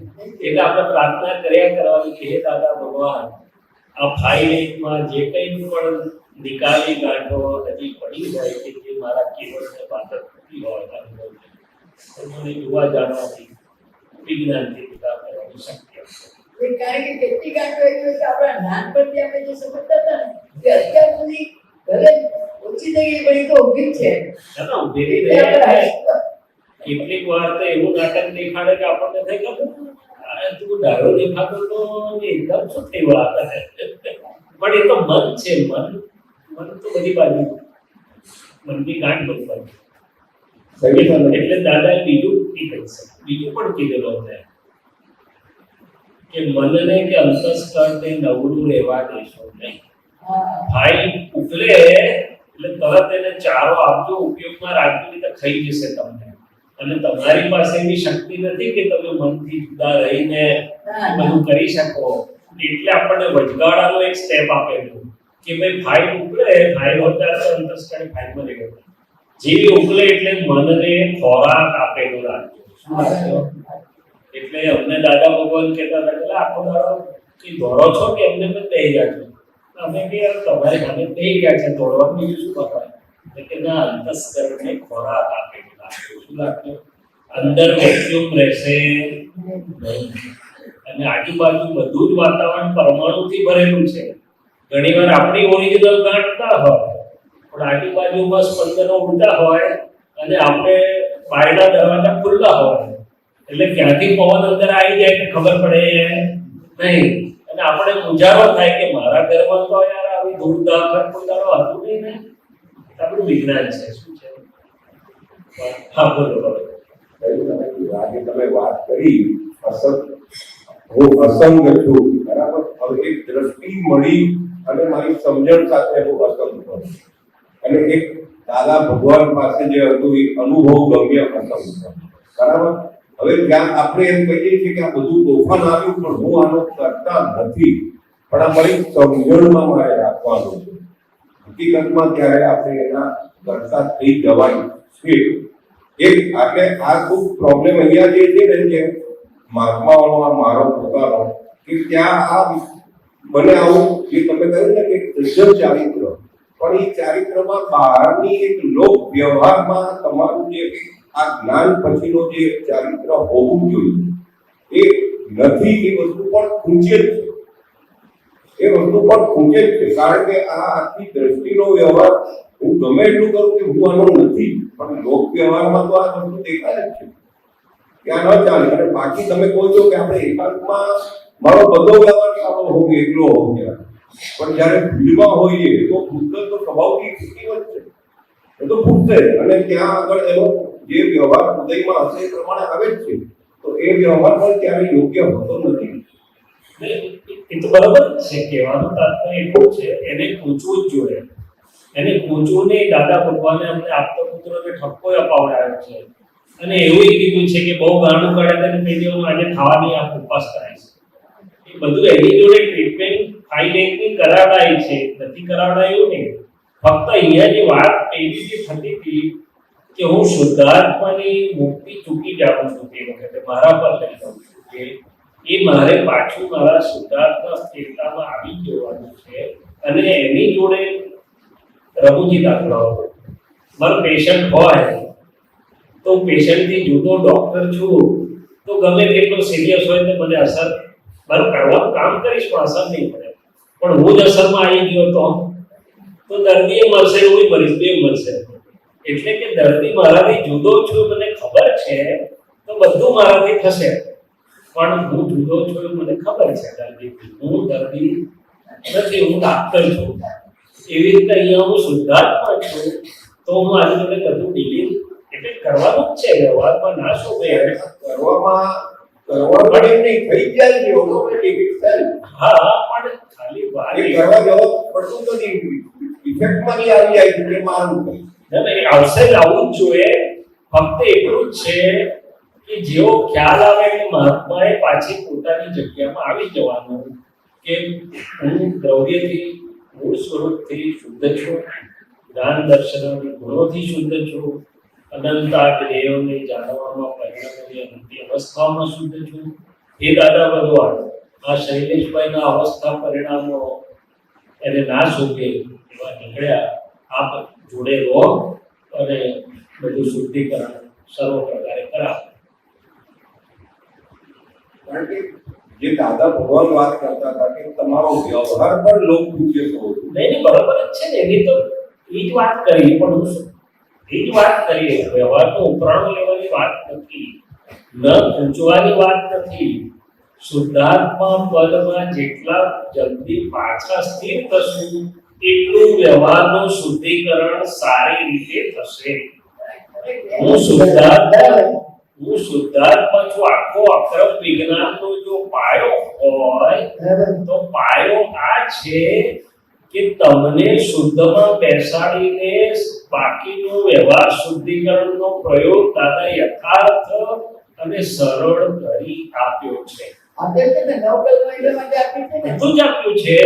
એટલે આપણે પ્રાર્થના કર્યા કરવાની કે હે દાદા ભગવાન, આ ફાઇલમાં જે કંઈ પણ નિકાલી ગાંઠો હજી પડી હોય કે જે મારા કેવળને પાત્ર થતી હોય તો મને જોવા જાણવાથી વિજ્ઞાનથી પિતા કરવાની શક્ય છે. એ કારણ કે કેટલી ગાંઠો એવી હોય કે આપણા નાનપણથી આપણે જે સમજતા હતા ને કે અત્યાર સુધી ભલે ઓછી થઈ ગઈ પણ એ તો ઊભી જ છે. ચાલો ઉભેલી એટલે આપણે રહે. હસવું. કેટલીક વાર તો એવું નાટક દેખાડે કે આપણને થઈ ગયું આ તું ડાયો દેખાતો તો એકદમ શું થયું આ કરે. પણ એ તો મન છે. મન તો બધી બાજુ, મનની ગાંઠ બધી બાજુ. એટલે દાદાએ બીજું પણ કીધેલું અમને કે મનને કે અંતસ્કરણને નવરું રહેવા દેશો નહીં. હા, ભાઈ ઉકલે એટલે તરત એને ચારો આપજો, ઉપયોગમાં રાખજો, નહીં તો ખાઈ જશે તમને. અને તમારી પાસે એવી શક્તિ નથી કે તમે મનથી જુદા રહીને બધું કરી શકો. એટલે આપણને વચગાળાનો એક સ્ટેપ આપેલું કે ભાઈ ફાઇલ ઉકલે, ફાઇલ હોતા તો અંતસ્કરણ ફાઇલમાં રહી ગયો. જેવી ઉકલે એટલે મનને ખોરાક આપેલો રાખજો. એટલે અમને દાદા ભગવાન કહેતા હતા કે આખો દાડો કે દોડો છો કે એમને પણ બેહી ગયા છો. અમે કે યાર તમારે સામે બેહી ગયા છે, દોડવાનું બીજું શું કરવાનું? એટલે ના, અંતસ્કરણને ખોરાક આપેલો રાખજો. શું રાખજો? અંદર વેક્યુમ રહેશે નહીં. અને આજુબાજુ બધું જ વાતાવરણ પરમાણુથી ભરેલું છે. ઘણીવાર આપણી ઓરિજિનલ ગાંઠ ના હોય પણ આજુબાજુ બસ સ્પંદનો ઉડતા હોય અને આપણે બહારના દરવાજા ખુલ્લા હોય એટલે ક્યાંથી પવન અંદર આવી જાય કે ખબર પડે નહીં. અને આપણે મુજારો થાય કે મારા ઘરમાં તો યાર આવી ધૂળધામ કોઈ દાડો હતું નહીં ને. આપણું વિજ્ઞાન છે. શું છે? હા, બોલો બોલો. આજે તમે વાત કરી હું અસંગ છું, બરાબર. હવે એક દ્રષ્ટિ મળી અને મારી સમજણ સાથે હું અસંગ છું અને એક દાદા ભગવાન પાસે જે હતું એ અનુભવ ગમ્ય અસંગ છું, બરાબર. હવે ત્યાં આપણે એમ કહીએ છીએ કે આ બધું તોફાન આવ્યું પણ હું આનો કરતા નથી, પણ આ મારી સમજણમાં મારે રાખવાનું છે. હકીકતમાં ત્યારે આપણે એના કરતા થઈ જવાય છે. એક એટલે આ ખૂબ પ્રોબ્લેમ અહીંયા જે છે ને કે મહાત્માઓનો આ મારો પોતાનો કે ત્યાં આ મને આવું જે તમે કહ્યું ને કે સજ્જન ચારિત્ર, પણ એ ચારિત્રમાં બહારની એક લોક વ્યવહારમાં તમારું જે આ જ્ઞાન પછીનો જે ચારિત્ર હોવું જોઈએ એ નથી. એ વસ્તુ પણ ખૂંચે જ છે. એ વસ્તુ પણ ખૂંચે જ છે કારણ કે આ આખી દ્રષ્ટિનો વ્યવહાર હું ગમે એટલું કરું કે હું આનો નથી, પણ લોક વ્યવહારમાં તો આ વસ્તુ દેખાય જ છે. ત્યાં ન ચાલે. અને બાકી તમે કહો છો કે આપણે એકાંતમાં મારો બધો વ્યવહાર સારો હોવો, એકલો હોવો, પણ જ્યારે ભીડમાં હોઈએ તો ભૂતગલ તો સ્વભાવથી ખૂટી વધશે, એ તો ફૂટશે. અને ત્યાં આગળ એનો જે વ્યવહાર હૃદયમાં હશે એ પ્રમાણે આવે જ છે. તો એ વ્યવહાર પણ ત્યારે યોગ્ય હોતો નથી. એ તો બરાબર જ છે. કહેવાનું તાત્પર્ય એટલું છે એને પૂછવું જ જોઈએ. એને પૂછવું નહીં. દાદા ભગવાને અમને આપતો પુત્રોને ઠપકો અપાવડાવ્યો છે અને એવું કીધું છે કે બહુ ગાણું કાઢે તો પેટીઓમાં આજે ખાવાની આ ઉપવાસ કરાય છે. એ બધું એની જોડે ટ્રીટમેન્ટ ફાઇલેટની કરાવડાય છે, નથી કરાવડાયું નહીં. ફક્ત અહીંયા જે વાત એવી જે થતી હતી કે હું શુદ્ધાત્માની મુક્તિ ચૂકી જાઉં છું તે વખતે મારા પર લઈ જાઉં છું કે એ મારે પાછું મારા શુદ્ધાત્મા સ્થિરતામાં આવી જવાનું છે. અને એની જોડે રમૂજી દાખલાઓ, મારો પેશન્ટ હોય તો પેશન્ટથી જુદો ડોક્ટર છું તો ગમે તેટલો સિરિયસ હોય તો મને અસર મારું કરવાનું કામ કરીશ પણ અસર નહીં પડે. પણ હું જ અસરમાં આવી ગયો તો દર્દીએ મરશે, હું મરીશ, બે મરશે. એટલે કે દર્દી મારાથી જુદો છું મને ખબર છે તો બધું મારાથી થશે, પણ હું જુદો છું મને ખબર છે દર્દીથી. હું દર્દી નથી, હું ડાક્ટર છું. એવી રીતે અહીંયા હું શુદ્ધાત્મા છું તો હું આની જોડે બધું ડીલિંગ એટલે કરવાનું જ છે. વ્યવહારમાં ના શોભે કરવા નહીં થઈ જાય છે ઓટોમેટિક ઇટસેલ્ફ. હા, પણ ખાલી વાત એ કરવા જવું પડતું તો નહીં, ઇફેક્ટમાં નહીં આવી જાય છે કે મારું કંઈ. ના, એ આવશે જ, આવવું જ જોઈએ. ફક્ત એટલું જ છે કે જેવો ખ્યાલ આવે કે મહાત્માએ પાછી પોતાની જગ્યામાં આવી જવાનું કે હું દ્રવ્યથી મૂળ સ્વરૂપથી શુદ્ધ છું, જ્ઞાન દર્શનની ગુણોથી શુદ્ધ છું, અનંતા જ્ઞેયોને જાણવામાં પરિણામોની અંતિમ અવસ્થામાં શુદ્ધ છું. એ દાદા ભગવાન આ શૈલેષભાઈના અવસ્થા પરિણામો એને ના શોધે એવા નીકળ્યા. આપ જોડે રહો અને બધું શુદ્ધિકરણ સર્વ પ્રકારે કરાવો. કારણ કે જે દાદા ભગવાન વાત કરતા હતા કે તમારો વ્યવહાર પણ લોક પૂજ્ય થવો જોઈએ. નહીં, બરાબર જ છે ને. એની તો એ જ વાત કરી, પણ હું એ જ વાત કરીએ. વ્યવહારનો ઉપરાણો લેવાની વાત નથી, ન પૂછવાની વાત નથી. શુદ્ધાત્મા પદમાં જેટલા જલ્દી પાછા સ્થિર થશું એટલું વ્યવહારનું શુદ્ધિકરણ સારી રીતે થશે. હું શુદ્ધાત્મા છું. આખો અક્રમ વિજ્ઞાનનો જો પાયો હોય તો પાયો આ છે કે તમને શુદ્ધમાં બેસાડીને બાકીનો વ્યવહાર શુદ્ધિકરણનો પ્રયોગ દાદા યથાર્થ અને સરળ કરી આપ્યો છે. બધું જ આપ્યું છે,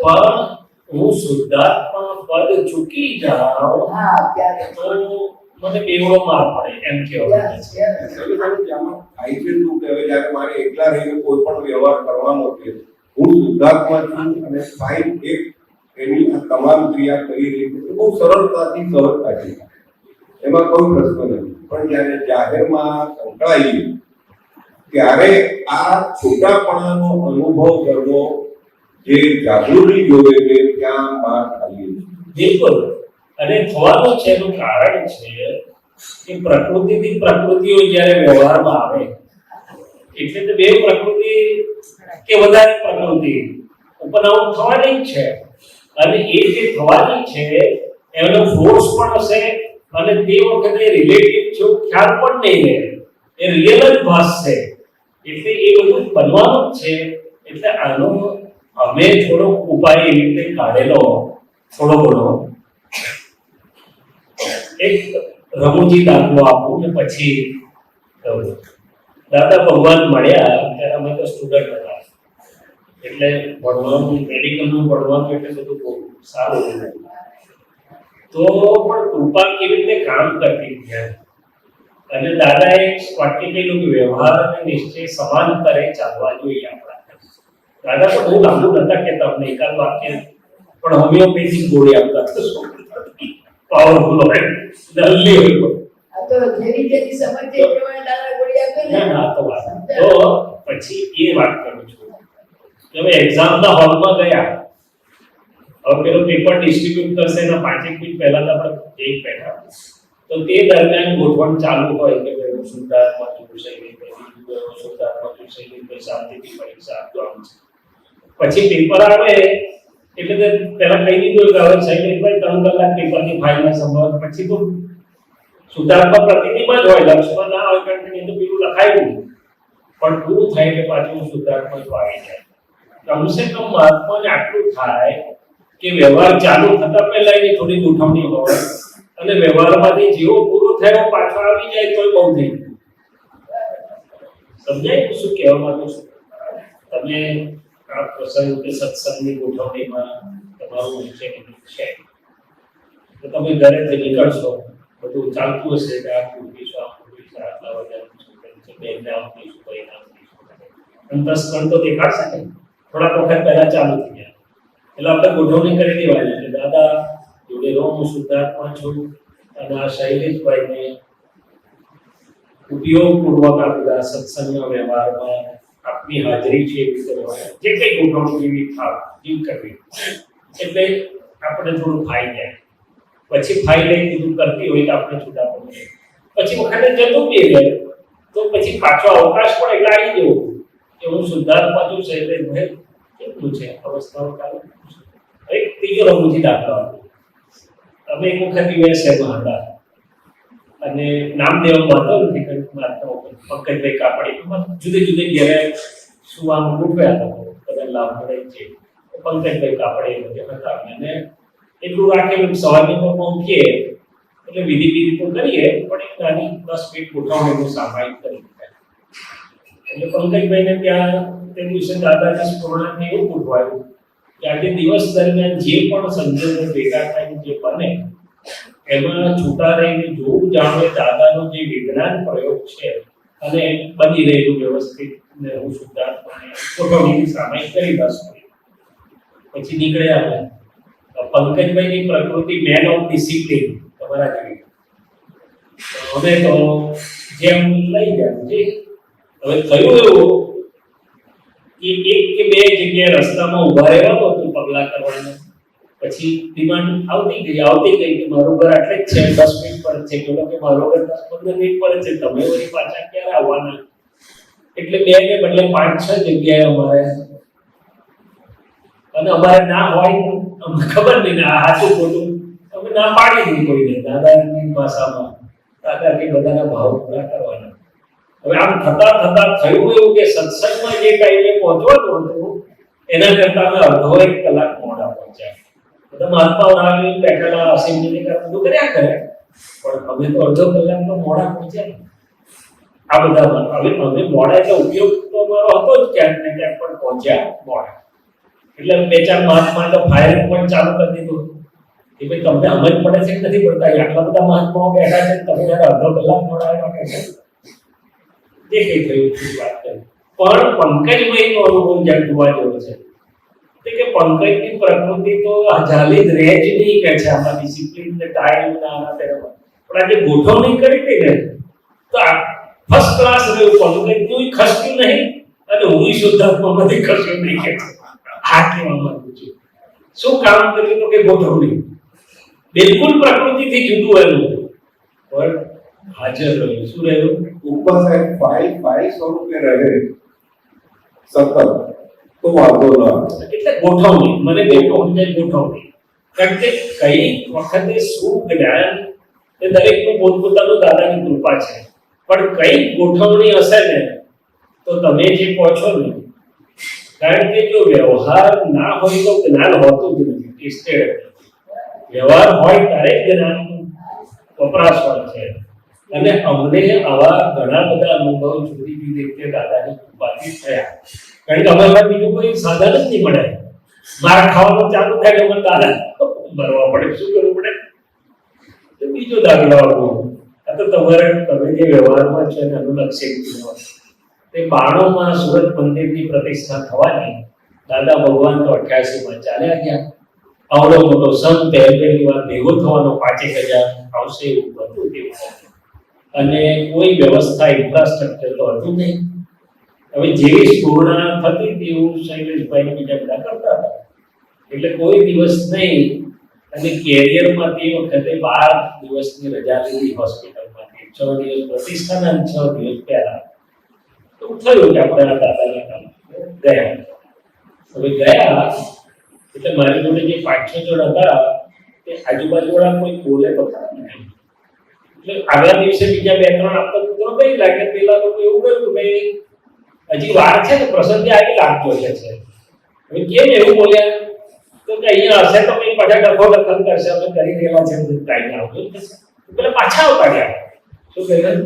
પણ હું શુદ્ધાત્મા પદ ચૂકી જાઉં તો મને બેવડો માર પડે એમ કહેવાય છે. આમાં થાય છે શું કે હવે જ્યારે મારે એકલા રહીને કોઈ પણ વ્યવહાર કરવાનો છે, હું શુદ્ધાત્મા છું અને ફાઇન એક એની આ તમામ ક્રિયા કરી રહી છે બહુ સરળતાથી સહજતાથી, એમાં કોઈ પ્રશ્ન નથી. પણ જ્યારે જાહેરમાં સંકળાઈએ ત્યારે આ છોટાપણાનો અનુભવ કરવો જે જાગૃતિ જોવે છે ત્યાં માર ખાઈએ છીએ. બિલકુલ. અને થવાનું છે એનું કારણ છે કે પ્રકૃતિથી પ્રકૃતિઓ જ્યારે વ્યવહારમાં આવે એટલે તો બે પ્રકૃતિ કે વધારે પ્રકૃતિ ઉપનાઉટ થવાની જ છે. અને એ જે થવાની છે એનો ફોર્સ પણ હશે અને તે વખતે રિલેટિવ છે ખ્યાલ પણ નહીં રહે, એ રિયલ જ ભાસશે. એટલે એ બધું બનવાનું જ છે. એટલે આનો અમે થોડો ઉપાય એવી રીતે કાઢેલો થોડો ઘણો. એક રમૂજી દાખલો આપું ને પછી દાદા ભગવાન મળ્યા ત્યારે અમે તો સ્ટુડન્ટ હતા, એટલે ભણવાનું મેડિકલનું ભણવાનું એટલે બધું બહુ સારું હતું. તો પણ કૃપા કેવી રીતે કામ કરતી ત્યાં, અને દાદાએ વાક્ય કહેલું કે વ્યવહાર અને નિશ્ચય સમાંતરે ચાલવા જોઈએ આપણા. દાદા પણ બહુ લાંબુ નતા કહેતા, અમને એકાદ વાક્ય પણ હોમિયોપેથિક ગોળી આપતા હતા. પાવરફુલ હોય, જલ્દી હોય. આ તો જેવી સમજ છે એ પ્રમાણે દાદા ગોળી આપે ને. ના તો વાત. તો પછી એ વાત કરું છું કે હવે એક્ઝામના હોલમાં ગયા, હવે પેલો પેપર ડિસ્ટ્રીબ્યુટ કરશે એના 5 મિનિટ પહેલા તો આપણે એક બેઠા, તો તે દરમિયાન ગોઠવણ ચાલુ હોય કે ભાઈ શુદ્ધાત્મા જોશૈલી, શુદ્ધાત્મા જોશૈલી, શાંતિથી પરીક્ષા આપજો આમ છે. પછી પેપર આવે એટલે પેલા કહી દીધું કે હવે શૈલેષભાઈ 3 કલાક પેપરની ફાઇલને સંભાળ. પછી તો શુદ્ધાત્મા પ્રતિનિધિમાં જ હોય, લક્ષ્યમાં ના હોય કારણ કે એ તો પેલું લખાયું, પણ પૂરું થાય એટલે પાછું શુદ્ધાત્મા જો આવી જાય. કમસે કમ મહાત્માને આટલું થાય કે વ્યવહાર ચાલુ થતા પહેલા એની થોડી ગોઠવણી હોય અને વ્યવહારમાંથી જેવો પૂરો થયો પાછો આવી જાય તો બહુ થઈ ગયું. સમજાય હું શું કહેવા માંગુ છું? તમે આ પ્રસંગ કે સત્સંગની ગોઠવણીમાં તમારું નિશ્ચય છે તો તમે ઘરેથી નીકળશો, બધું ચાલતું હશે કે આ પૂરીશું, આ પૂરીશું, આટલા વાગ્યાનું શું કરીશું, બે નામ દઈશું, બે નામ દઈશું, અંતસ્કરણ તો દેખાડશે ને. થોડાક વખત પહેલા ચાલુ થઈ ગયા એટલે આપણે ગોઠવણી કરી દેવાની કે દાદા જોડે રહો, હું શુદ્ધાત્મા છું અને આ શૈલેષભાઈને ઉપયોગપૂર્વક આ બધા સત્સંગના વ્યવહારમાં આપની હાજરી છે એવી કરવાની, જે કંઈ ગોઠવણી જેવી જીવ કરવી એટલે આપણે થોડું ફાઈ જાય. પછી ફાઈ લઈ દીધું કરતી હોય તો આપણે છૂટા પડીએ. પછી વખતે જતું બી રહે તો પછી પાછો અવકાશ પણ એટલે આવી જવું કે હું શુદ્ધાત્મા છું શૈલેષભાઈ કેટલું છે અવસ્થાઓ ચાલુ. એક ત્રીજો રમૂજી દાખલો હતો. અમે એક વખત યુએસએમાં હતા અને નામદેવમાં હતો નથી પંકજભાઈ કાપડી જુદે જુદે ઘેરે સુવાનું ગોઠવ્યા હતા, બધા લાભ મળે છે. પંકજભાઈ કાપડે હતા અને એટલું રાખેલું સવારની પર પહોંચીએ એટલે વિધિ તો કરીએ પણ એક નાની 10 મિનિટ ગોઠવણીનું સામાયિક કરી એટલે પંકજભાઈને ત્યાં તે દિવસે દાદાની સ્મરણાથી એવું ગોઠવાયું કે આજે દિવસ દરમિયાન જે પણ સંજોગો ભેગા થાય જે બને એમાં છૂટા રહીને જોવું જાણવું દાદાનો જે વિજ્ઞાન પ્રયોગ છે અને બની રહેલું વ્યવસ્થિત ને હું શુદ્ધાત્માને ગોઠવણીની સામાયિક કરી 10 મિનિટ પછી નીકળ્યા આપણે. પંકજભાઈની પ્રકૃતિ મેન ઓફ ડિસિપ્લિન તમારા જેવી. અમે તો જેમ લઈ ગયા છે. હવે થયું એવું કે એક કે બે જગ્યાએ રસ્તામાં ઉભા રહેવાનું હતું પગલા કરવાનું. પછી ડિમાન્ડ આવતી ગઈ કે મારું ઘર આટલે જ છે, 10 મિનિટ પર છે, કે મારું ઘર 10-15 મિનિટ પર છે, તમે વળી પાછા ક્યારે આવવાના? એટલે બે ને બદલે 5-6 જગ્યાએ અમારે અને અમારે ના હોય અમને ખબર નહીં આ સાચું ખોટું અમે ના પાડી દીધી કોઈને દાદાની ભાષામાં. દાદા કે બધાના ભાવ પૂરા કરવાના. હવે આમ થતા થયું એવું કે સત્સંગમાં જે ટાઈમે પહોંચવાનું હતું એના કરતા અમે અડધો 1 કલાક મોડા પહોંચ્યા. બધા મહાત્માઓ આવી બેઠેલા અસેમ્બલી બધું કર્યા કરે પણ અમે તો અડધો કલાક તો મોડા પહોંચ્યા. આ બધા હવે અમે મોડા એટલે ઉપયોગ તો અમારો હતો જ ક્યાંક ને ક્યાંક પણ પહોંચ્યા મોડા. એટલે 2-4 મહાત્મા તો ફાયરિંગ પણ ચાલુ કરી દીધું કે ભાઈ તમને સમજ પડે છે કે નથી પડતા? આટલા બધા મહાત્માઓ બેઠા છે તમે જયારે અડધો કલાક મોડા આવ્યા કે જે કઈ થયું વાત કરી. પણ પંકજભાઈનો અનુભવ જ્યાં જોવા જેવો છે કે પંકજની પ્રકૃતિ તો જાલી જ રહે જ નહીં કે છે આમાં ડિસિપ્લિન ને ટાઈમ ના આના તેના. પણ આજે ગોઠવણી કરી હતી ને તો ફર્સ્ટ ક્લાસ રહ્યું. પંકજનું ખસતું નહીં અને હું શુદ્ધાત્મામાંથી ખસ્યું નહીં કે આ કહેવા માંગુ છું. શું કામ કર્યું તો કે ગોઠવણી બિલકુલ પ્રકૃતિથી જુદું એનું પણ હાજર રહ્યું. શું રહ્યું? ઉપર સાહેબ ફાઇલ સ્વરૂપે રહે સતત તો વાંધો ન આવે. એટલે ગોઠવણી મને ગોઠવણી કારણ કે કઈ વખતે શું જ્ઞાન એ દરેકનું પોતપોતાનું દાદાની કૃપા છે પણ કઈ ગોઠવણી હશે ને તો તમે જે કહો છો ને કારણ કે જો વ્યવહાર ના હોય તો જ્ઞાન હોતું જ નથી. ટેસ્ટેડ વ્યવહાર હોય ત્યારે જ્ઞાન વપરાશ હોય છે. અને અમને આવા ઘણા બધા અનુભવ જુદી જુદી રીતે દાદાની કૃપાથી થયા. કારણ કે અમારે બીજું કોઈ સાધન જ નહીં મળે. માર ખાવાનું ચાલુ થાય એટલે દાદા ભરવા પડે. શું કરવું પડે? તો બીજો દાખલો આપો. આ તો તમે જે વ્યવહારમાં છે એનું લક્ષ્ય તે 92માં સુરત મંદિરની પ્રતિષ્ઠા થવાની. દાદા ભગવાન તો 88માં ચાલ્યા ગયા. આવડો મોટો સંત પહેલી વાર ભેગો થવાનો 5000 આવશે એવું હતું તે અને કોઈ વ્યવસ્થા ઇન્ફ્રાસ્ટ્રક્ચર તો હતું નહીં. હવે જેવી સ્ફૂર્ણા થતી તેવું શૈલેષભાઈ બીજા બધા કરતા હતા. એટલે કોઈ દિવસ નહીં અને કેરિયરમાં તે વખતે 12 દિવસની રજા લીધી હોસ્પિટલમાંથી. 6 દિવસ પ્રતિષ્ઠાના 6 દિવસ પહેલા તો થયું કે આપણે આ દાદાના કામ ગયા. હવે ગયા એટલે મારી જોડે જે 5-6 જણ હતા તે આજુબાજુવાળા કોઈ બોલે તો ખરા નહીં. એટલે આગલા દિવસે બીજા 2-3 આપતા મિત્રો કઈ લાગે પેલા લોકો એવું કહ્યું કે હજી વાર છે ને પ્રસંગે આવી લાગતો છે. હવે કેમ એવું બોલ્યા તો કે અહીંયા હશે તો કંઈ પાછા ડખો દખલ કરશે, અમે કરી રહેલા છે ટાઈમ આવતો એટલે પાછા આવતા રહ્યા. શું કહ્યું?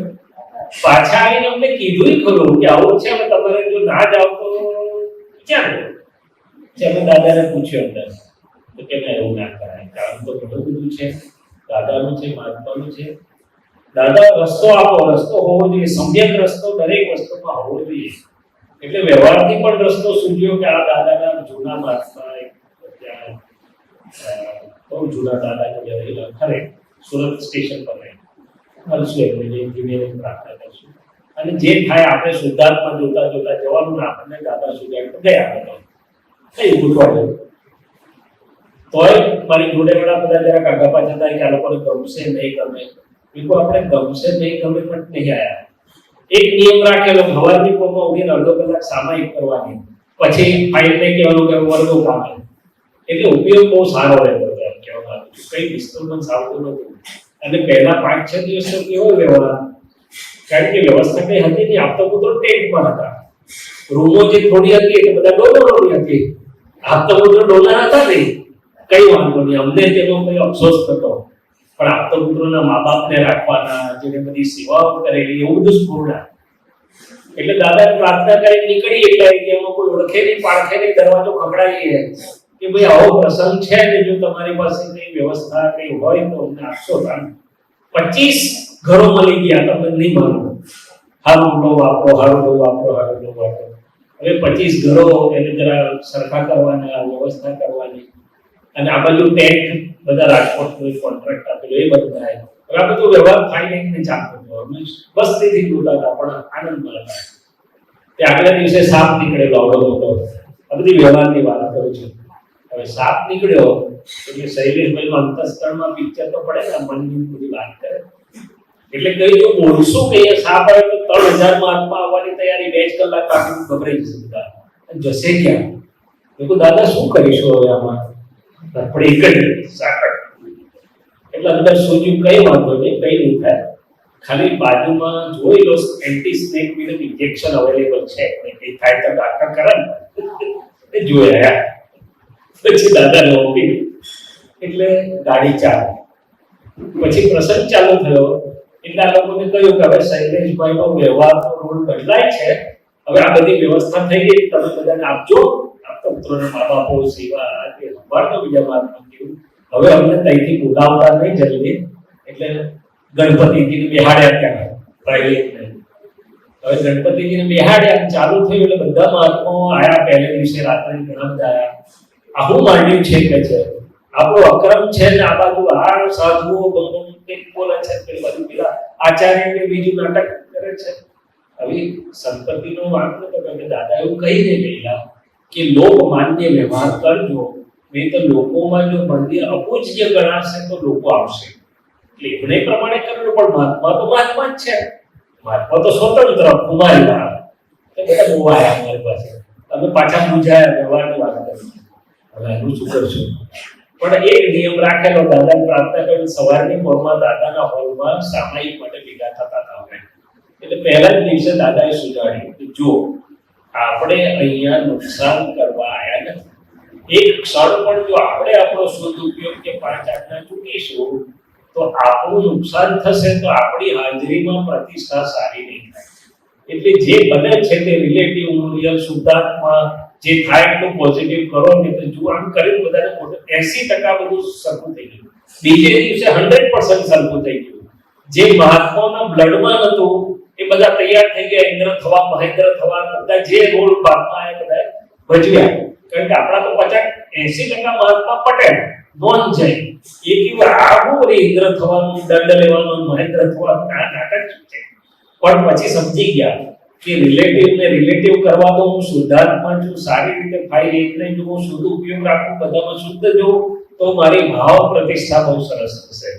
પાછા આવીને અમને કીધું ખરું કે આવું છે, હવે તમારે જો ના જાવ તો ક્યાં અમે દાદાને પૂછ્યું અંદર તો કે ના, એવું ના કરાય, કારણ તો ઘણું બધું છે, દાદાનું છે, મહાત્માનું છે. દાદા રસ્તો આપો, રસ્તો હોવો જોઈએ, સમ્યક રસ્તો દરેક વસ્તુમાં હોવો જોઈએ. એટલે વ્યવહારથી પણ રસ્તો સૂચ્યો કે આ દાદાના જૂના મહાત્મા ત્યાં બહુ જૂના દાદા જે રહેલા ખરે સુરત સ્ટેશન પર રહે મળશું, એટલે એન્જિનિયરિંગ પ્રાર્થના કરશું અને જે થાય આપણે શુદ્ધાત્મા જોતા જોતા જવાનું ને આપણને દાદા સુધી ગયા હતા કઈ ગોઠવાડે. તોય મારી જોડે વાળા બધા જરા કાકા પાછા થાય કે આ લોકોને ગમશે નહીં ગમે. બીજું આપણે ગમશે નહીં ગમે પણ નહીં આવ્યા. એક નિયમ રાખેલો, સવારની પોરમાં ઉઠીને અડધો કલાક સામાયિક કરવાની, પછી ફાઇલ નહીં કહેવાનું કે વર્ગો કામ. એટલે ઉપયોગ બહુ સારો રહેતો હતો એમ કહેવા માંગુ છું. કઈ ડિસ્ટર્બન્સ આવતું નતું. અને પહેલા 5-6 દિવસ તો કેવો વ્યવહાર, કારણ કે વ્યવસ્થા કઈ હતી નહીં, આપતો પુત્રો ટેન્ટમાં હતા, રૂમો જે થોડી હતી એટલે બધા ડોલોની હતી, આપતો પુત્રો ડોલા હતા નહીં, કઈ વાંધો નહીં, અમને તેનો કઈ અફસોસ થતો. પણ આપતો પુત્રોના મા બાપને રાખવાના, જેને બધી સેવાઓ કરેલી, એવું બધું સ્ફૂર્ણ. એટલે દાદા પ્રાર્થના કરી નીકળી એટલે એમાં કોઈ ઓળખે નહીં, પાળખે નહીં, દરવાજો ખખડાવીએ કે ભાઈ આવો પ્રસંગ છે ને જો તમારી પાસે કઈ વ્યવસ્થા કઈ હોય તો અમને આપશો. 25 ઘરો મળી ગયા, તમે નહીં માનો. હારું લો વાપરો, હારું લો વાપરો, હારું લો વાપરો. હવે 25 ઘરો એને જરા સરખા કરવાના, વ્યવસ્થા કરવાની. અને આ બાજુ ટેન્ટ બધા રાજકોટનો કોન્ટ્રાક્ટ આપેલો એ બધા. હવે આ બધું વ્યવહાર થાય નહીં ચાલતો હતો. અમે બસ્તીથી જોતા હતા પણ આનંદમાં હતા. તે આગલા દિવસે સાપ નીકળેલો આવડો મોટો. આ બધી વ્યવહારની વાત કરું છું. હવે સાપ નીકળ્યો એટલે શૈલેષભાઈનું અંતઃસ્થળમાં પિક્ચર તો પડે ને, મનની બધી વાત કરે. એટલે કઈ જો બોલશું કે એ સાપ આવે તો 3000 માં આત્મા આવવાની તૈયારી, 2 કલાક બાકી ગભરાઈ જશે બધા. જશે ક્યાં? મેં દાદા શું કરીશું હવે આમાં? આપણે એક જ સાકળ. એટલે અંદર સોચ્યું કઈ વાંધો નહીં, કઈ નહીં થાય, ખાલી બાજુમાં જોઈ લો એન્ટી સ્નેક વિનમ ઇન્જેક્શન અવેલેબલ છે, કઈ થાય તો ડાક્ટર કરે ને જોયા. પછી દાદા નો એટલે ગાડી ચાલે, પછી પ્રસંગ ચાલુ થયો. એટલે આ લોકોને કહ્યું કે હવે શૈલેષભાઈ નો વ્યવહારનો રોલ બદલાય છે, હવે આ બધી વ્યવસ્થા થઈ ગઈ, તમે બધાને આપજો, આપતા પુત્રોને મા બાપો સેવા કે સંભાળનો બીજા માર્ગમાં કેવું. હવે અમને ત્યાંથી બોલાવતા નહીં જલ્દી, એટલે ગણપતિજીને બેહાડ્યા ત્યાં પ્રાઇવેટને. હવે ગણપતિજીને બેહાડ્યા ચાલુ થયું એટલે બધા મહાત્માઓ આયા. પહેલે દિવસે રાત્રે ઘણા બધા આયા. આવું માંડ્યું છે કે છે આપણો અક્રમ છે ને આ બાજુ આ સાધુઓ બંધ કંઈક બોલે છે, પેલી બાજુ પેલા આચાર્ય કે બીજું નાટક કરે છે. હવે સંપત્તિનો વાત ન કરો કે દાદા એવું કહીને ગયેલા કે લોકમાન્ય વ્યવહાર કરજો, નહીં તો લોકોમાં જો મંદિર અપૂજ્ય ગણાશે તો લોકો આવશે. એટલે એમને પ્રમાણે કરવું. પણ મહાત્મા તો મહાત્મા જ છે, મહાત્મા તો સ્વતંત્ર કુમારીલા બધા બહુ આવ્યા અમારી પાસે. તમે પાછા પૂજાયા વ્યવહારની વાત કરી, હવે એનું શું કરશું? પણ એક નિયમ રાખેલો, દાદાને પ્રાર્થના કરી સવારની પોરમાં દાદાના હોલમાં સામાયિક માટે ભેગા થતા હતા. એટલે પહેલા જ દિવસે દાદાએ સુધાર્યું કે જો આપણે અહીંયા નુકસાન કરવા આવ્યા નથી. એક ક્ષણ પણ જો આપણે આપણો સદુપયોગ કે 5 આજ્ઞા ચૂકીશું તો આપણું નુકસાન થશે, તો આપણી હાજરીમાં પ્રતિષ્ઠા સારી નહીં થાય. એટલે જે બને છે તે રિલેટિવ રિયલ શુદ્ધાત્મા જે થાય એટલું પોઝિટિવ કરો ને. તો જો આમ કરીને બધાને 80% બધું સરખું થઈ ગયું, બીજે દિવસે 100% સરખું થઈ ગયું. જે મહાત્માઓના બ્લડમાં નતું એ બધા તૈયાર થઈ ગયા, ઇન્દ્ર થવા, મહેન્દ્ર થવા, બધા જે રોલ ભાગમાં આવ્યા બધા ભજવ્યા. કારણ કે આપણા તો 80% મહાત્મા પટેલ નોન જાય. એ કેવું આવું ઇન્દ્ર થવાનું, દંડ લેવાનું, મહેન્દ્ર થવાનું આ નાટક છે. પણ પછી સમજી ગયા કે રિલેટિવ કરવા તો હું શુદ્ધાત્મા છું, સારી રીતે ફાઇલ એકને જો હું શુદ્ધ ઉપયોગ રાખું, બધામાં શુદ્ધ જોઉં તો મારી ભાવ પ્રતિષ્ઠા બહુ સરસ થશે.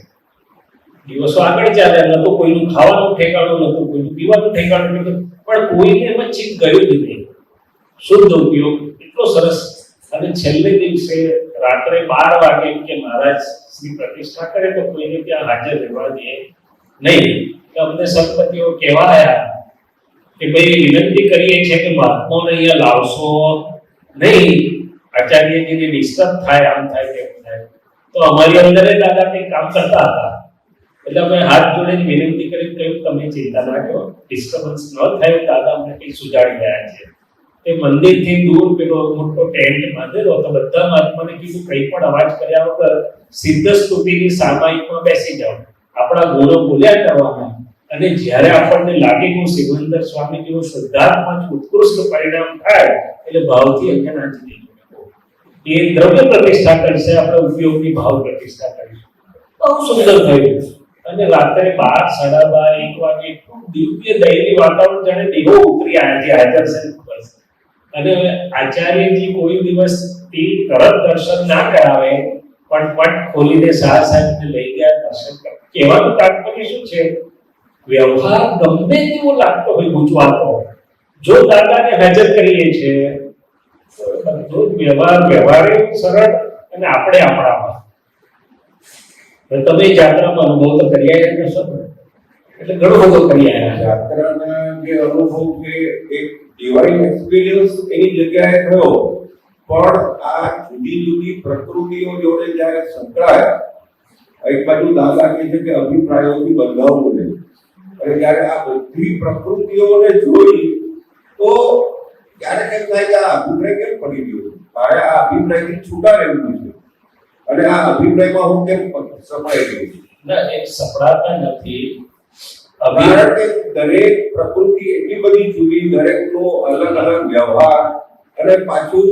દિવસો આગળ ચાલે, ન તો કોઈનું ખાવાનું ઠેકાણું નતું, કોઈનું પીવાનું ઠેકાણું નતું, પણ કોઈને એમાં ચીજ ગયું જ નહીં. શુદ્ધ ઉપયોગ એટલો સરસ. અને છેલ્લે દિવસે રાત્રે 12 વાગે કે મહારાજ શ્રી પ્રતિષ્ઠા કરે તો કોઈને ત્યાં હાજર રહેવા દે નહીં. અમને સંપત્તિઓ કહેવાયા કે ભાઈ વિનંતી કરીએ છીએ કે મહાત્માઓને અહીંયા લાવશો નહીં, આચાર્યજીને ડિસ્ટર્બ થાય, આમ થાય તેમ થાય, તો અમારી અંદર એ દાદા કંઈ કામ કરતા હતા. એટલે અમે હાથ જોડીને વિનંતી કરી કહ્યું તમે ચિંતા ના કરો, ડિસ્ટર્બન્સ ન થાય, દાદા અમને કંઈ સુજાડી રહ્યા છે. તે મંદિરથી દૂર પેલો મોટો ટેન્ટ બાંધેલો, તો બધા મહાત્માને કીધું કંઈ પણ અવાજ કર્યા વગર સિદ્ધ સ્તુતિની સામાયિકમાં બેસી જાઓ, આપણા ગુણો બોલ્યા કરવાના, અને જ્યારે આપણને લાગે કે સિમંદર સ્વામીજીનું શુદ્ધાત્મા ઉત્કૃષ્ટ પરિણામ થાય એટલે ભાવથી અહીંયા નાચી દેજો. એ દ્રવ્ય પ્રતિષ્ઠા કરશે, આપણે ઉપયોગની ભાવ પ્રતિષ્ઠા કરીશું. બહુ સુંદર થયું. અને રાત્રે 12, 12:30, 1 વાગે દિવ્ય દૈવી વાતાવરણ જાણે દેવો ઉતરી આવ્યા છે, હાજર છે. અને આચાર્યજી કોઈ દિવસ તરત દર્શન ના કરાવે, પણ પટ ખોલીને સાહેબને લઈ ગયા દર્શન કરવા. કહેવાનું તાત્પર્ય શું છે? વ્યવહાર ગમે તેવો લાગતો હોય, ગૂંચવાતો હોય, જો દાદાને હાજર કરીએ છીએ બધો વ્યવહારે સરળ, અને આપણે આપણામાં. તમે જાત્રામાં અનુભવ તો કરી આવ્યા છો ને, એટલે ઘણો બધો કરી આવ્યા. યાત્રાના જે અનુભવ છે એક ડિવાઇન એક્સપિરિયન્સ એની જગ્યાએ થયો, પણ આ જુદી જુદી પ્રકૃતિઓ જોડે જ્યારે સંકળાયા, એક બાજુ દાદા કહે છે કે અભિપ્રાયોથી બંધાવવું નહીં, અને જ્યારે આ બધી પ્રકૃતિઓને જોઈ તો ત્યારે કેમ થાય કે આ અભિપ્રાય કેમ પડી ગયો, મારે આ અભિપ્રાયથી છૂટા રહેવું છે, અને આ અભિપ્રાયમાં હું કેમ સમાઈ ગયો છું. ના, એક સપડાતા નથી. કારણ કે દરેક પ્રકૃતિ એટલી બધી જુદી, દરેકનો અલગ અલગ વ્યવહાર, અને પાછું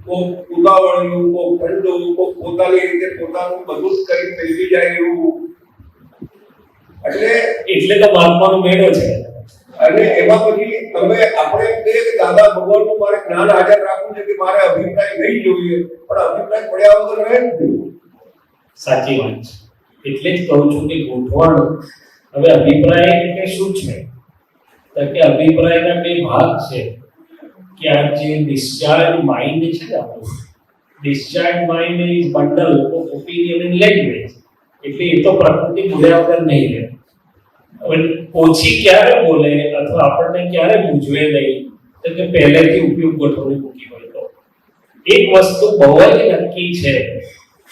કોક ઉતાવળિયું, કોક ઠંડુ, કોક પોતાની રીતે પોતાનું બધું જ કરી બેસી જાય એવું. એટલે તો મહાત્માનો મેળો છે. અને એમાં પછી તમે આપણે કે દાદા ભગવાનનું મારે જ્ઞાન હાજર રાખવું છે કે મારે અભિપ્રાય નહીં જોઈએ, પણ અભિપ્રાય પડ્યા વગર રહે જ નહીં. સાચી વાત છે. એટલે જ કહું છું કે ગોઠવણ. હવે અભિપ્રાય એટલે શું છે? તો કે અભિપ્રાયના બે ભાગ છે. કે આ જે ડિસ્ચાર્જ માઇન્ડ છે ને, આપણું discharge mind is bundle of opinion and language. એટલે એ તો પ્રકૃતિ બોલ્યા વગર નહીં રહે. હવે ઓછી ક્યારે બોલે અથવા આપણને ક્યારે મૂંઝવે નહીં, તો કે પહેલેથી ઉપયોગ ગોઠવણી મૂકી હોય તો. એક વસ્તુ બહુ જ નક્કી છે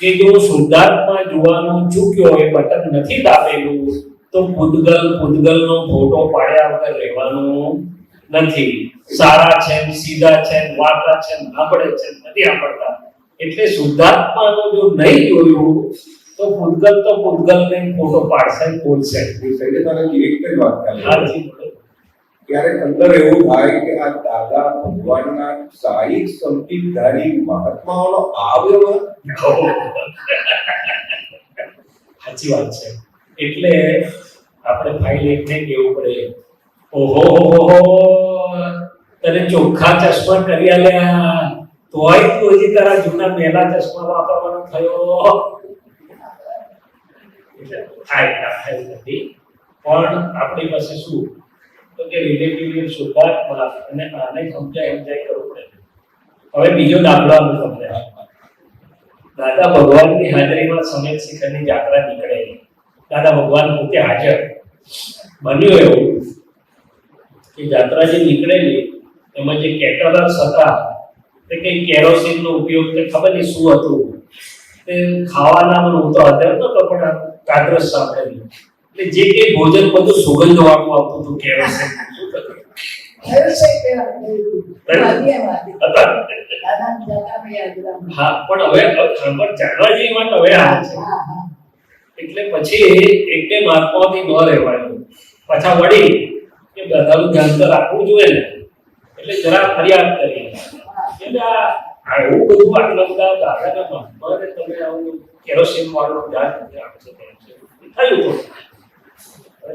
કે જો શુદ્ધાત્મા જોવાનું ચૂક્યો, એ બટન નથી દાબેલું, તો પૂતગલનો ફોટો પાડ્યા વગર રહેવાનું નથી. સારા છે, સીધા છે, વાંકા છે, સાંભળે છે, નથી સાંભળતા. એટલે શુદ્ધાત્માનું જો નહીં જોયું તો પૂતગલને ફોટો પાડશે, બોલશે. સૈયદાનાજી એક જ વાત ચાલે, ક્યારેક અંદર એવું થાય કે આ દાદા ભગવાનના સાહિક સંકિતધારી મહાત્માઓનો આ વ્યવહાર. સાચી વાત છે. એટલે આપણે ફાઇલ એકને કેવું પડે, ઓહો તને ચોખ્ખા ચશ્મા કરી આલ્યા, તોય તું હજી તારા જૂના મેલા ચશ્મા વાપરવાનો થયો. પણ આપણી પાસે શું તો કે રિલેટિવલી શુદ્ધાત્મા, અને આને સમજાય કરવું પડે. હવે બીજો દાખલો હું તમને આપું. દાદા ભગવાનની હાજરીમાં સમેત શિખરની જાત્રા નીકળેલી. દાદા ભગવાન પોતે હાજર. બન્યું એવું કે જાત્રા જે નીકળેલી એમાં જે કેટરર્સ હતા તે કઈ કેરોસીનનો ઉપયોગ કે ખબર નહીં શું હતું, તે ખાવાના મને તો આધાર નતો, પણ કાદરસ સાંભળેલું. એટલે જે કઈ ભોજન બધું સુગંધ વાળું આવતું હતું કેરોસીન. હા, પણ હવે ખબર જાણવા જેવી વાત હવે આ છે. એટલે પછી એક બે મહાત્માઓથી ન રહેવાયું. પાછા વળી કે બધાનું ધ્યાન તો રાખવું જોઈએ ને, એટલે જરા ફરિયાદ કરી કે આવું બધું આટલા બધા દાદાના મહાત્માને તમે આવું કેરોસીન વાળું ધ્યાન આપશો થયું.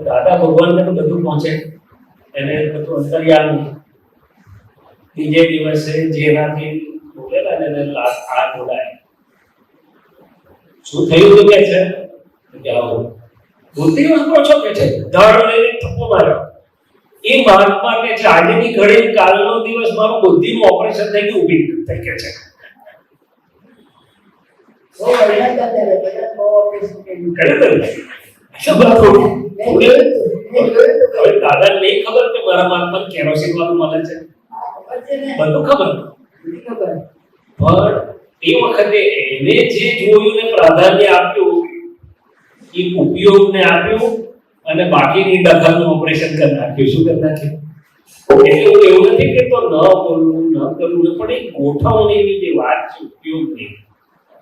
દાદા ભગવાનને તો બધું પહોંચે, એને બધું અંતર્યામી. બીજે દિવસે જેનાથી બોલેલા ને એને આ બોલાય. શું થયું તો કે છે કે આવું બુદ્ધિમાં પહોંચો કે છે, દાડો લઈને થપ્પો માર્યો. એ મહાત્મા કે છે આજની ઘડી કાલનો દિવસ મારું બુદ્ધિનું ઓપરેશન થઈ ગયું, ઊભી થઈ કે છે. દાદા નહીં ખબર કે મારા મહાત્મા કેરોસીન વાળું મળે છે, બધું ખબર. પણ એ વખતે એને જે જોયું ને પ્રાધાન્ય આપ્યું એ ઉપયોગને આપ્યું અને બાકીની દખલનું ઓપરેશન કરી નાખ્યું. શું કરી નાખ્યું? એટલે હું એવું નથી કહેતો ન બોલવું ન કરવું, પણ એ ગોઠવણીની જે વાત છે ઉપયોગની,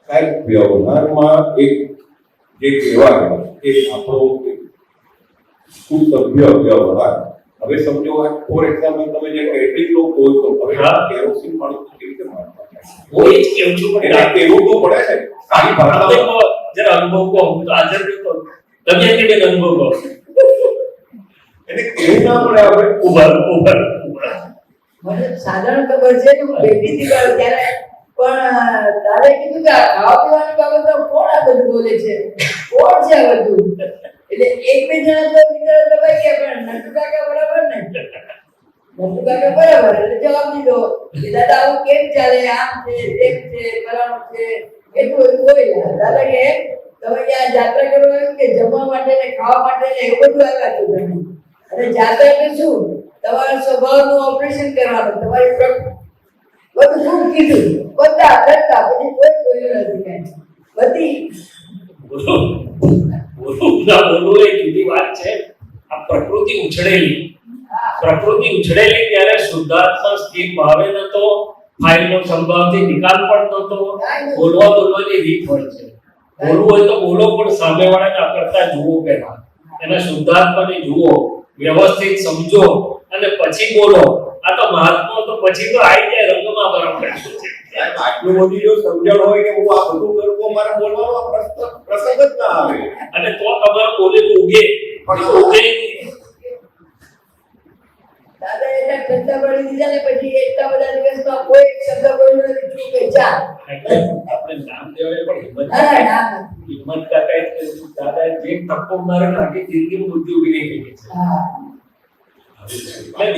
સાહેબ વ્યવહારમાં એક જે કહેવાય કે આપણો સુસભ્ય વ્યવહાર, હવે સમજો ફોર એક્ઝામ્પલ તમે જે કેટલીક લોકો કહો છો, હવે કેરોસીન પાણી કેવી રીતે મારવા? હું એ જ કહું છું, પણ એને કેવું તો પડે ને સારી ભાષામાં. જરા અનુભવ કહો. હું તો હાજર નતો. તમે કેવી અનુભવ કહો? એને કેવું ના પડે આપણે ઉભર મને સાધારણ ખબર છે કે હું બેટીથી ગયો ત્યારે પણ તારે કીધું કે આ ખાવા પીવાની બાબત કોણ આ બધું બોલે છે, કોણ છે આ બધું? એટલે એક બે જણા તો મિત્રો દબાઈ ગયા, પણ નટુ કાકા બરાબર ને, નટુ કાકા બરાબર એટલે જવાબ દીધો કે દાદા આવું કેમ ચાલે, આમ છે તેમ છે ફલાણું છે, એટલું બધું બોલ્યા. દાદા કે તમે ત્યાં જાત્રા કરવા આવ્યું કે જમવા માટે ને ખાવા માટે ને એવું બધું આવ્યા છો તમે? અને જાત્રા એટલે શું? તમારા સ્વભાવનું ઓપરેશન કરવાનું, તમારી બધું શું કીધું, બધા કરતા પછી કોઈ બોલ્યું નથી કાંઈ. બધી બોલું એ જુદી વાત છે. આ પ્રકૃતિ ઉછળેલી ત્યારે શુદ્ધાત્મા સ્થિર ભાવે નતો, ફાઇલનો સંભાવથી નિકાલ પણ નતો. બોલવાની રીત હોય છે. બોલવું હોય તો બોલો, પણ સામેવાળાને આકર્ષતા જુઓ, પહેલા એના શુદ્ધાત્માને જુઓ, વ્યવસ્થિત સમજો અને પછી બોલો. આ તો મહાત્મા તો પછી તો આવી જાય રંગમાં બરાબર. આટલું બધી જો સમજણ હોય કે હું આ બધું કરું તો મારે બોલવાનો પ્રસંગ જ ના આવે, અને તો તમારું બોલેલું ઉગે, પણ ઉગે દાદા એટલા ઠંડા પડી દીધા ને પછી એટલા બધા દિવસમાં કોઈ શબ્દ બોલ્યો નથી, ચૂપ કે ચા. આપણે નામ દેવાય, પણ હિંમત કાકા દાદા જે થપ્પો મારે નાખી જિંદગી બુદ્ધિ ઉભી નહીં થઈ ગઈ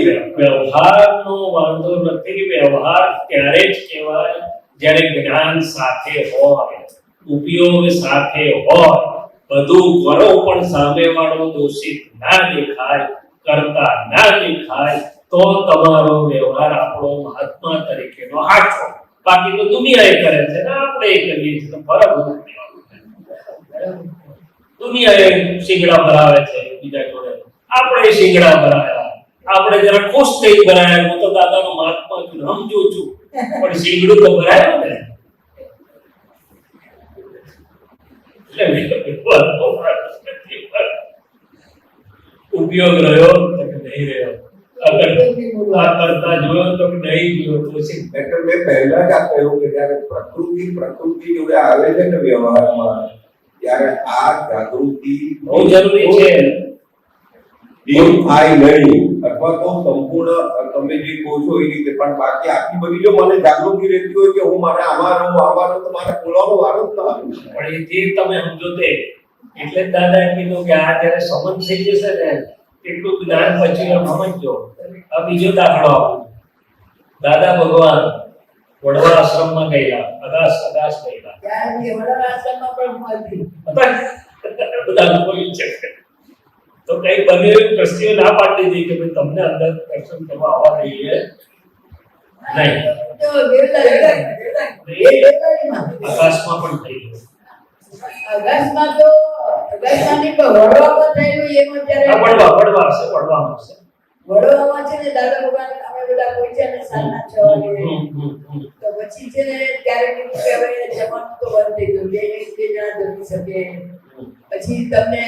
છે. વ્યવહારનો વાંધો નથી. વ્યવહાર ત્યારે જ કહેવાય જ્યારે જ્ઞાન સાથે હોય, ઉપયોગ સાથે હોય. બધું કરો પણ સામેવાળો દોષિત ના દેખાય, કરતા ના દેખાય, તો તમારો વ્યવહાર આપણો મહાત્મા તરીકેનો સાચો. બાકી તો દુનિયા એ કરે છે ને આપણે એ કરીએ છીએ, તો ફરક નથી. દુનિયા એ શીંગડા ભરાવે છે બીજા જોડે, આપણે શીંગડા ભરાયા, આપણે જરા ખુશ થઈ ભરાયા. હું તો દાદાનો મહાત્મા છું, સમજુ છું, પણ શીંગડું તો ભરાયું ને. ઉપયોગ રહ્યો તો કે નહીં રહ્યો, અગર આ કરતા જોયો તો કે નહીં જોયો, તો એટલે મેં પહેલા જ આ કહ્યું કે જ્યારે પ્રકૃતિ જોડે આવે છે ને વ્યવહારમાં, ત્યારે આ જાગૃતિ બહુ જરૂરી છે. દીવ થાય નહીં, અથવા તો સંપૂર્ણ તમે જે કહો છો એ રીતે, પણ બાકી આખી બધી જો મને જાગૃતિ રહેતી હોય કે હું મારે આમાં રહું તો મારે બોલવાનો વારો જ ના આવે. પણ એ જે તમે સમજો તે, એટલે જ દાદાએ કીધું કે આ જ્યારે સમજ થઈ જશે ને એટલું જ્ઞાન પછી સમજજો. આ બીજો દાખલો આપું. દાદા ભગવાન વડવા આશ્રમમાં ગયેલા, અગાસ ગયેલા. ત્યારે વડવા આશ્રમમાં પણ હું હતી. બધા અનુભવી છે. તો કઈ બને એવી દ્રષ્ટિઓ ના પાડી દીધી કે ભાઈ તમને અંદર દર્શન કરવા આવવા દઈએ નહીં. તો દેવદારીમાં આકાશમાં પણ થઈ ગયું. અગસ્ટમાં તો અગસ્ટમાંની પણ વડવામાં થયેલું એમાં ત્યારે વડવામાં હશે. વડવામાં છે ને દાદા ભગવાન અમે બધા પહોંચ્યા ને સાંજના 6 વાગે. તો પછી છે ને ત્યારે કીધું કે હવે જમવાનું તો બંધ થઈ ગયું, બે જણા જમી શકે. પછી તમને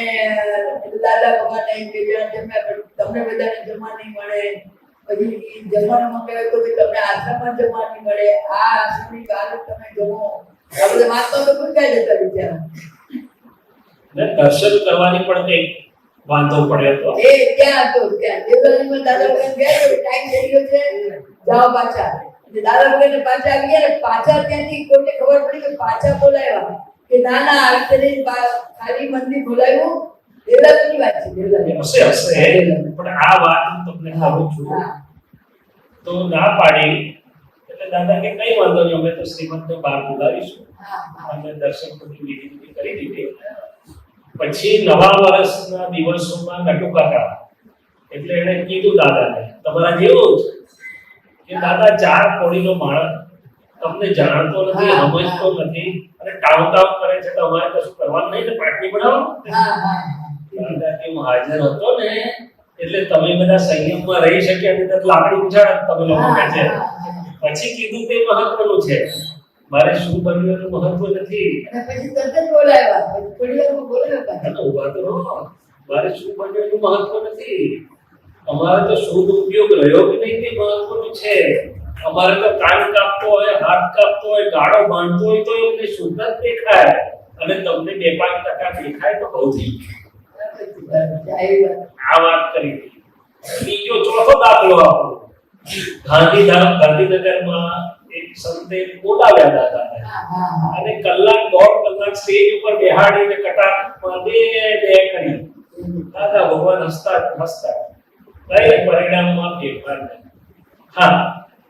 દાદા ભગવાન બે જણા જમ્યા, પણ તમને બધાને જમવા નહીં મળે. પછી જમવાનું કહ્યું તો કે તમને આશ્રમમાં જમવા નહીં મળે, આ આશ્રમની બહાર તમે જમો. આ બધા વાતો તો ભૂલકાઈ જતા બિચારા. દર્શન કરવાની પણ કઈ વાંધો પડ્યો તો એ ક્યાં હતો, ત્યાં દેવદારીમાં દાદા ભગવાન ગયા તો ટાઈમ થઈ ગયો છે, જાઓ પાછા. એટલે દાદા ભગવાન પાછા આવી ગયા ને પાછા ત્યાંથી કોઈને ખબર પડી કે પાછા બોલાવ્યા કે ના ના આ રીતે ખાલી મંદિર બોલાવ્યું. દેવદારીની વાત છે, દેવદારી હશે પણ આ વાત હું તમને કહું છું તો ના પાડી. એટલે દાદા કે કઈ વાંધો નહીં, અમે તો શ્રીમંતને બહાર બોલાવીશું અને દર્શન બધી વિધિ કરી દીધી. પછી નવા વર્ષના દિવસોમાં નટુ કાકા એટલે એને કીધું દાદાને તમારા જેવું જ કે દાદા 4 કોડીનો માળ તમને જાણતો નથી, હા, સમજતો નથી અને ટાઉન કરે છે તો અમારે કશું કરવાનું નહીં ને પાટલી બનાવો. હા હા દાદાજી હું હાજર હતો ને એટલે તમે બધા સંયમમાં રહી શક્યા નહીં તો લાકડી ઉછાળત તમે લોકો કહે છે. પછી કીધું તે મહત્વનું છે, મારે શું બન્યું એનું મહત્વ નથી. અને પછી તરત જ બોલાવ્યા, પછી થોડી વારમાં બોલાવ્યા. અને ઊભા તો રહો, મારે શું બન્યું એનું મહત્વ નથી. અમારે તો શુદ્ધ ઉપયોગ રહ્યો કે નહીં તે મહત્વનું છે. અમારે તો કાન કાપતો હોય, હાથ કાપતો હોય, ગાળો બાંધતો હોય તો એમને શુદ્ધ જ દેખાય અને તમને 2-5% દેખાય તો બહુ થઈ ગયું. આ વાત કરી. બીજો ચોથો દાખલો આપણો ગાંધીનગરમાં એક સંતે બોલાવ્યા દાદાને અને કલાક 1.5 કલાક સ્ટેજ ઉપર બેહાડીને કટાક્ષમાં બે કરી. દાદા ભગવાન હસતા કઈ પરિણામમાં ફેરફાર નહીં. હા,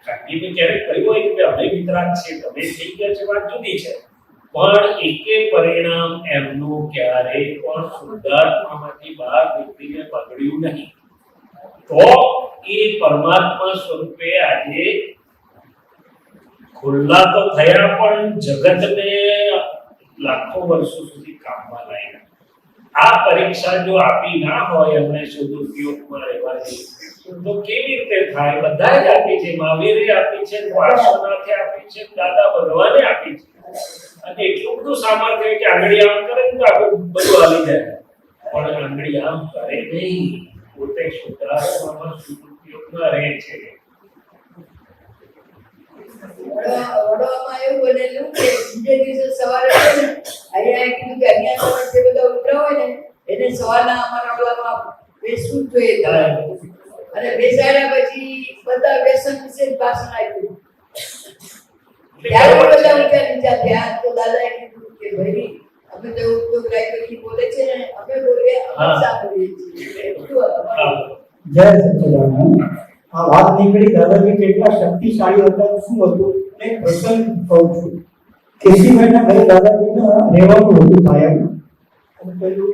ખાટીને ક્યારેક કહ્યું હોય કે અમે વિતરાગ છે, તમે થઈ ગયા છે, વાત જુદી છે, પણ એકે પરિણામ એમનું ક્યારેય પણ શુદ્ધાત્મામાંથી બહાર નીકળીને બગડ્યું નહીં. તો એ પરમાત્મા સ્વરૂપે આજે ખુલ્લા તો થયા પણ જગતને લાખો વર્ષો સુધી કામમાં લાગ્યા. આ પરીક્ષા જો આપી ના હોય એમને શુદ્ધ ઉપયોગમાં રહેવાની તો કેવી રીતે થાય? બધા જ આપી છે, મહાવીરે આપી છે, પાર્શ્વનાથે આપી છે, દાદા ભગવાને આપી છે અને એટલું બધું સામર્થ્ય કે આંગળી આમ કરે તો આખું બધું હાલી જાય, પણ આંગળી આમ કરે નહીં. પોતે શુદ્ધાત્મામાં શુદ્ધ ઉપયોગમાં રહે છે. વડવામાં એવું બનેલું કે બીજે દિવસે સવારે છે ને અહીંયા કીધું કે અહીંયા જે બધા ઉતરા હોય ને એને સવારના અમારા ઓલામાં બેસવું જ જોઈએ અને બેસાડ્યા પછી બધા વ્યસન વિશે ભાષણ આપ્યું. ત્યારે બધા ઊંચા નીચા થયા તો દાદાએ કીધું કે ભાઈ અમે તો ઉદ્યોગ રાયપુરથી બોલે છે ને અમે બોલીએ અમે સાંભળીએ છીએ. જય સચ્ચિદાનંદ. આ વાત નીકળી દાદાજી કેટલા શક્તિશાળી હતા, શું હતું એક પ્રસંગ કહું છું. કેશીભાઈના ઘરે દાદાજીને રહેવાનું હતું કાયમ. પેલું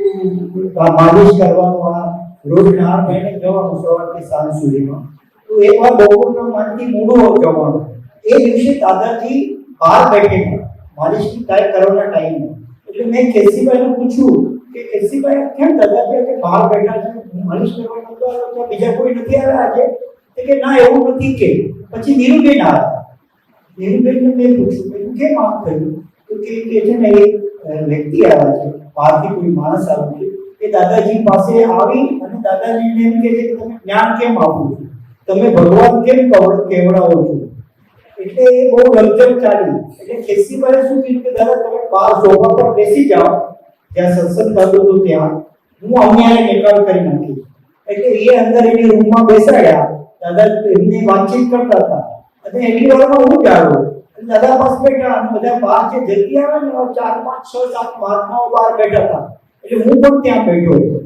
માલિશ કરવાનું, આ રોજ ના મહિને જવાનું સવારથી સાંજ સુધીમાં. તો એક વાર બપોરના માંડથી મોડું જવાનું. એ દિવસે દાદાજી બહાર બેઠેલા માલિશની ટાઈમ કરવાના ટાઈમે. એટલે મેં કેશીભાઈને પૂછ્યું કે કેશીભાઈ કેમ દાદાજી બહાર બેઠા છે, માલિશ કરવાનું તો બીજા કોઈ નથી આવ્યા આજે? કે ના એવું નથી. કે પછી નીરુબેન આવ્યા. નીરુબેનને મેં પૂછ્યું કે કેમ આમ થયું? તો કે છે ને એક વ્યક્તિ આવ્યા છે, બહારથી કોઈ માણસ આવ્યો છે, એ દાદાજી પાસે આવી અને દાદાજીને એમ કહે છે કે તમે જ્ઞાન કેમ આપો છો, તમે ભગવાન કેમ કેવડાવો છો? એટલે એ બહુ રમઝમ ચાલી. એટલે કેશીભાઈએ શું કીધું કે દાદા તમે બહાર સોફા પર બેસી જાઓ, જ્યાં સત્સંગ થતો હતો ત્યાં હું અહીંયા નિકાલ કરી નાખીશ. એટલે એ અંદર એની રૂમમાં બેસાડ્યા. દાદા એમને વાતચીત કરતા હતા અને એટલી વારમાં હું જાણું દાદા પાસે બેઠા અને બધા બહાર જે જતી આવે ને 4, 5, 6, 7 મહાત્માઓ બહાર બેઠા હતા. એટલે હું પણ ત્યાં બેઠો હતો.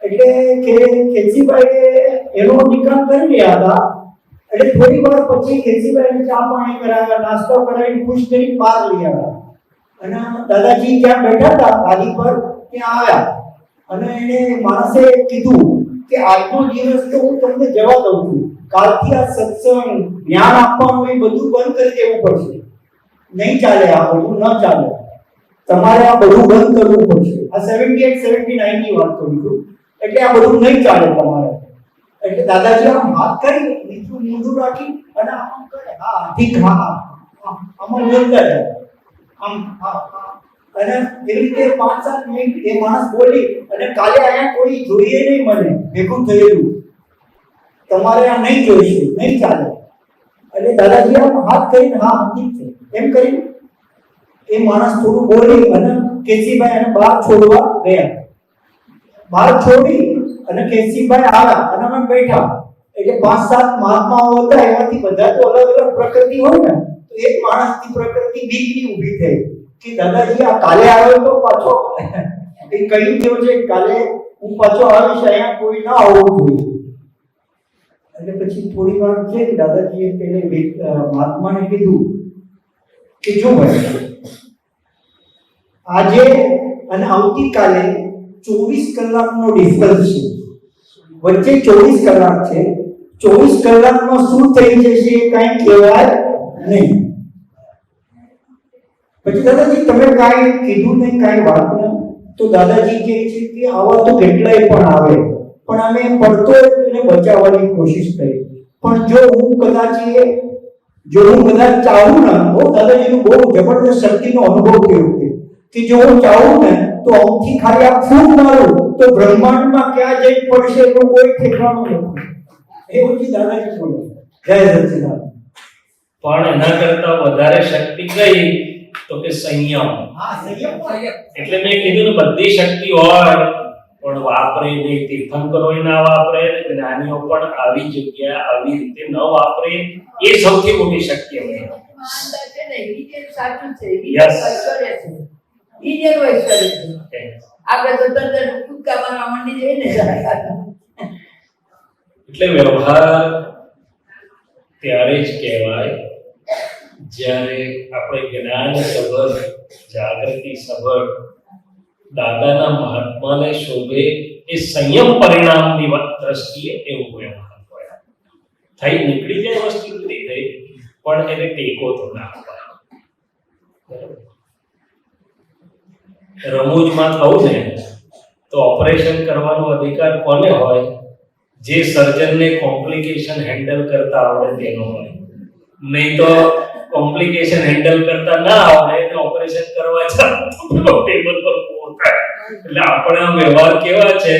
એટલે કે કેશીભાઈ એનો નિકાલ કરી રહ્યા હતા. એટલે થોડી વાર પછી કેશીભાઈને ચા પાણી કરાવ્યા, નાસ્તો કરાવી, ખુશ કરી બહાર લઈ આવ્યા અને દાદાજી જ્યાં બેઠા હતા ગાદી પર ત્યાં આવ્યા અને એને માણસે કીધું કે આજનો દિવસ તો હું તમને જવા દઉં છું, કાલથી આ સત્સંગ જ્ઞાન આપવાનું એ બધું બંધ કરી દેવું પડશે. નહીં ચાલે, આ બધું ન ચાલે, તમારે આ બધું બંધ કરવું પડશે. આ 78, 79 ની વાત કરું છું. એટલે આ બધું નહીં ચાલે તમારે. એટલે દાદાજી આમ હાથ કરી નીચું મોઢું રાખી અને આમ કરે, હા ઠીક, હા આમાં બોલતા જાય આમ, હા અને એવી રીતે 5-7 મિનિટ એ માણસ બોલી અને કાલે અહીંયા કોઈ જોઈએ નહીં, મને ભેગું થયેલું, તમારે આ નહીં જોઈશું, નહીં ચાલે. એટલે દાદાજી આમ હાથ કરીને હા ઠીક છે એમ કરી એ માણસ થોડું બોલી અને કેશીભાઈ એને બહાર છોડવા ગયા. બહાર છોડી અને કેશીભાઈ આવ્યા અને અમે બેઠા. એટલે 5-7 મહાત્માઓ હતા, એમાંથી બધા તો અલગ અલગ પ્રકૃતિ હોય ને, તો એક માણસની પ્રકૃતિ બીજની ઊભી થઈ કે દાદાજી આ કાલે આવ્યો તો પાછો એ કહ્યું કેવું છે કાલે હું પાછો આવીશ, અહીંયા કોઈ ના આવવું જોઈએ. એટલે પછી થોડી વાર છે દાદાજીએ પેલે મહાત્માને કીધું કે જો ભાઈ આજે અને આવતીકાલે 24 કલાકનો ડિફરન્સ છે, વચ્ચે 24 કલાક છે. 24 કલાકમાં શું થઈ જશે કઈ કહેવાય નહીં. પછી દાદાજી તમે કાંઈ કીધું નહીં, કાંઈ વાત નહીં, તો દાદાજી કહે છે કે આવા તો કેટલાય પણ આવે, પણ અમે પડતો એને બચાવવાની કોશિશ કરી. પણ જો હું કદાચ ચાહું ને, બહુ દાદાજીનું બહુ જબરદસ્ત શક્તિનો અનુભવ થયો કે જો હું ચાહું ને તો અહીંથી ખાલી આ ફૂંક મારું તો બ્રહ્માંડમાં ક્યાં જઈ પડશે એનું કોઈ ઠેકાણું નથી. એવું જે દાદાજી બોલ્યો. જય સચ્ચિદાનંદ. પણ એના કરતા વધારે શક્તિ કઈ તો કે સંયમ. એટલે મેં કીધું ને બધી શક્તિ હોય પણ વાપરે નહીં. તીર્થંકરો ના વાપરે, જ્ઞાનીઓ પણ આવી જગ્યા આવી રીતે ન વાપરે, એ સૌથી મોટી શક્તિ અમે. ઈમાનદાર છે ને, ઈ જે સાચું છે, ઈ Yes. ઐશ્વર્ય છે, ઈ જે ઐશ્વર્ય છે. આપણે તો તરત કૂદકા મારવા માંડી જઈએ ને. એટલે વ્યવહાર ત્યારે જ કહેવાય જ્યારે આપણે જ્ઞાન સભર, જાગૃતિ સભર, દાદાના મહાત્માને શોભે એ સંયમ પરિણામની દ્રષ્ટિએ એવું વ્યવહાર હોય. થઈ નીકળી જાય વસ્તુ જુદી થઈ, પણ એને ટેકો તો ના અપાય. રમૂજમાં કહું ને તો ઓપરેશન કરવાનો અધિકાર કોને હોય? જે સર્જનને કોમ્પ્લિકેશન હેન્ડલ કરતા આવડે તેનો હોય. નહીં તો કોમ્પ્લિકેશન હેન્ડલ કરતા ના આવડે એટલે ઓપરેશન કરવા જાય તો પેલો ટેબલ પર પૂરો થાય. એટલે આપણા વ્યવહાર કેવા છે?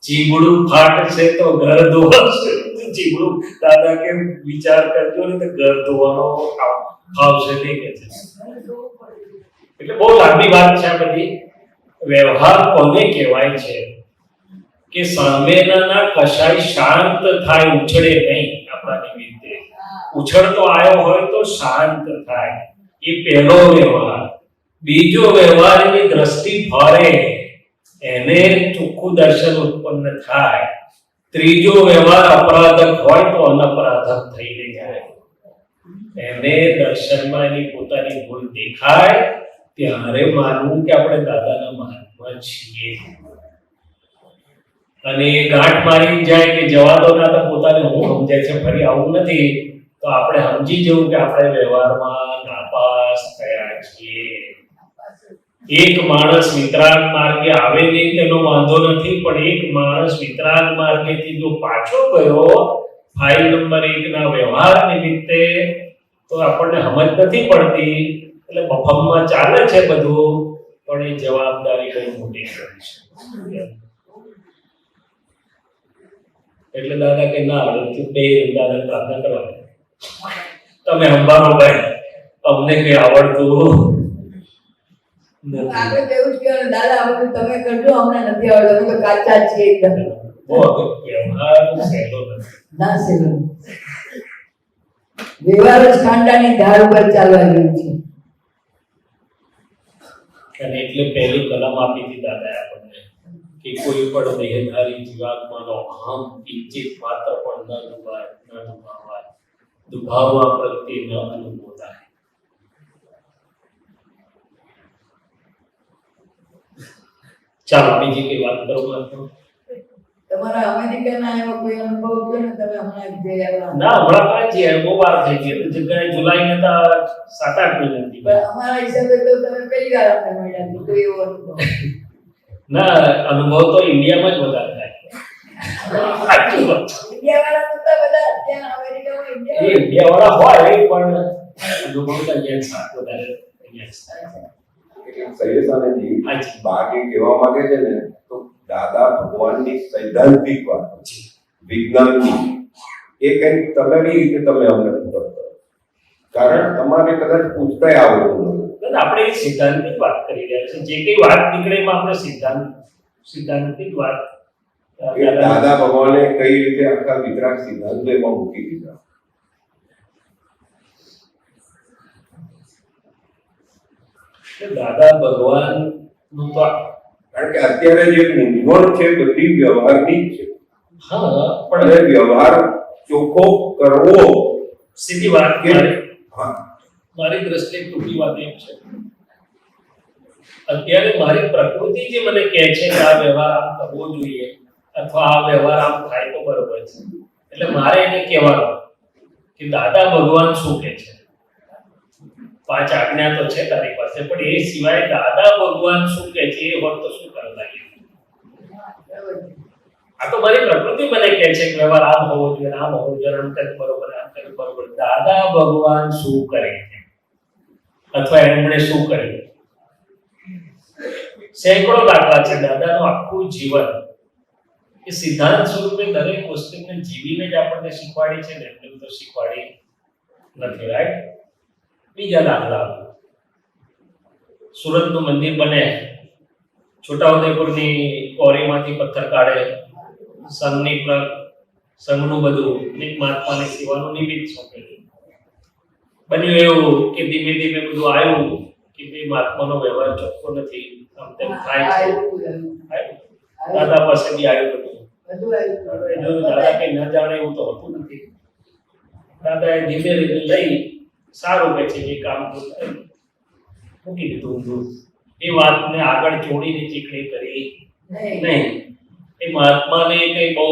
ચીબડું ફાટશે તો ઘર ધોવાશે. ચીબડું દાદા કે વિચાર કરજો ને તો ઘર ધોવાનો આવશે નહીં કે છે. એટલે બહુ લાંબી વાત છે આ બધી. વ્યવહાર કોને કહેવાય છે કે સામેના કશાય શાંત થાય, ઉછળે નહીં. આપણા નિમિત્તે ઉછળતો આવ્યો હોય તો શાંત થાય, એ પહેલો વ્યવહાર. બીજો વ્યવહાર એની દ્રષ્ટિ ફરે, એને ચોખ્ખું દર્શન ઉત્પન્ન થાય. ત્રીજો વ્યવહાર અપરાધક હોય તો અનપરાધક થઈ જાય. એને દર્શનમાં એની પોતાની ભૂલ દેખાય ત્યારે માનવું કે આપણે દાદાના મહાત્મા છીએ. અને ગાંઠ મારી જાય કે જવા દો ના, તો પોતાને હું સમજાય છે ફરી આવું નથી, તો આપણે સમજી જવું કે આપણે વ્યવહારમાં નાપાસ થયા છીએ. એક માણસ વિતરાગ માર્ગે આવે નહીં તેનો વાંધો નથી, પણ એક માણસ વિતરાગ માર્ગેથી જો પાછો ગયો ફાઇલ નંબર 1 ના વ્યવહાર નિમિત્તે, તો આપણને સમજ નથી પડતી. એટલે મફતમાં ચાલે છે બધું, પણ એ જવાબદારી બહુ મોટી છે. એટલે દાદા કે ના આવડતું બે દાદા પ્રાર્થના કરવાની, તમે સંભાળો ભાઈ, અમને કઈ આવડતું આપણે તો એવું જ કહેવાનું, દાદા આવડતું તમે કરજો, અમને નથી આવડતું, અમે તો કાચા જ છીએ એકદમ. બહુ વ્યવહાર સહેલો નથી. ના સેવન વ્યવહાર જ કાંટાની ધાર ઉપર ચાલવા જેવું છે. અને એટલે પહેલી કલમ આપી હતી દાદાએ આપણને કે કોઈ પણ દેહધારી જીવાત્માનો અહમ કિંચિત માત્ર પણ ન દુભાવાય, દુભાવવા પ્રત્યે ન અનુભવાય. ચાલો બીજી કઈ વાત કરો. તમારા અમેરિકાના એવો કોઈ અનુભવ છે ને? તમે હમણાં જે આવ્યા? ના, હમણાં કાંઈ છે, બહુ વાર થઈ ગઈ. જગ્યાએ જુલાઈ ને તો 7-8 મહિના થઈ ગયા. પણ અમારા હિસાબે તો તમે પહેલી વાર અમને મળ્યા છો, કોઈ એવો અનુભવ? ના, અનુભવ તો ઇન્ડિયામાં જ વધારે થાય. સાચું વાત. ઇન્ડિયાવાળા નહોતા બધા ત્યાં અમેરિકામાં? એ ઇન્ડિયાવાળા હોય પણ અનુભવ તો અહીંયા જ વધારે અહીંયા જ થાય. સૈયદાનંદજી બાગ એ કહેવા માંગે છે ને, તો દાદા ભગવાનની સૈદ્ધાંતિક વાત, વિજ્ઞાનની, એ કંઈક તમારી રીતે તમે અમને પૂરક કરો. કારણ તમારે કદાચ પૂછતાય આવડતું નથી. આપણે એક સિદ્ધાંતિક વાત કરી રહ્યા છીએ. જે કઈ વાત નીકળે એમાં આપણે સિદ્ધાંતિક વાત. કે દાદા ભગવાને કઈ રીતે આખા વિતરાગ સિદ્ધાંતો એમાં મૂકી દીધા. દાદા ભગવાન નું તો કારણ કે અત્યારે જે મૂંઝવણ છે બધી વ્યવહારની જ છે. હા, પણ એ વ્યવહાર ચોખ્ખો કરવો સીધી વાત કે કે મારી દ્રષ્ટિએ ટૂંકી વાત એમ છે, અત્યારે મારી પ્રકૃતિ જે મને કહે છે કે આ વ્યવહાર આમ કરવો જોઈએ અથવા આ વ્યવહાર આમ થાય તો બરોબર છે, એટલે મારે એને કહેવાનું કે દાદા ભગવાન શું કહે છે. 5 આજ્ઞા તો છે તારી પાસે, પણ એ સિવાય દાદા ભગવાન શું કહે છે એ હોત તો શું કરવા લાગે? આ તો મારી પ્રકૃતિ મને કહે છે કે વ્યવહાર આમ હોવો જોઈએ, આમ હોવો જોઈએ, આમ કરે બરોબર, આમ કરે બરોબર. દાદા ભગવાન શું કરે છે અથવા એમણે શું કર્યું? સેંકડો દાખલા છે. દાદાનું આખું જીવન એ સિદ્ધાંત સ્વરૂપે દરેક વસ્તુને જીવીને જ આપણને શીખવાડી છે ને, એમને તો શીખવાડી નથી. રાઈટ? બીજા દાખલા, સુરતનું મંદિર બને, છોટાઉદેપુરની કોરીમાંથી પથ્થર કાઢે, સંઘનું બધું એક મહાત્માની સેવાનું નિમિત્ત સોંપેલું. બન્યું એવું કે ધીમે ધીમે બધું આવ્યું કે ભાઈ મહાત્માનો વ્યવહાર ચોખ્ખો નથી, આમ તેમ થાય છે. દાદા પાસે બી આવ્યું બધું. દાદા કઈ ન જાણે એવું તો હોતું નથી. દાદાએ ધીમે ધીમે લઈ સારું કે છે એ કામ મૂકી દીધું ઊંધું. એ વાતને આગળ જોડીને ચીકણી કરી નહીં. એ મહાત્માને કઈ બહુ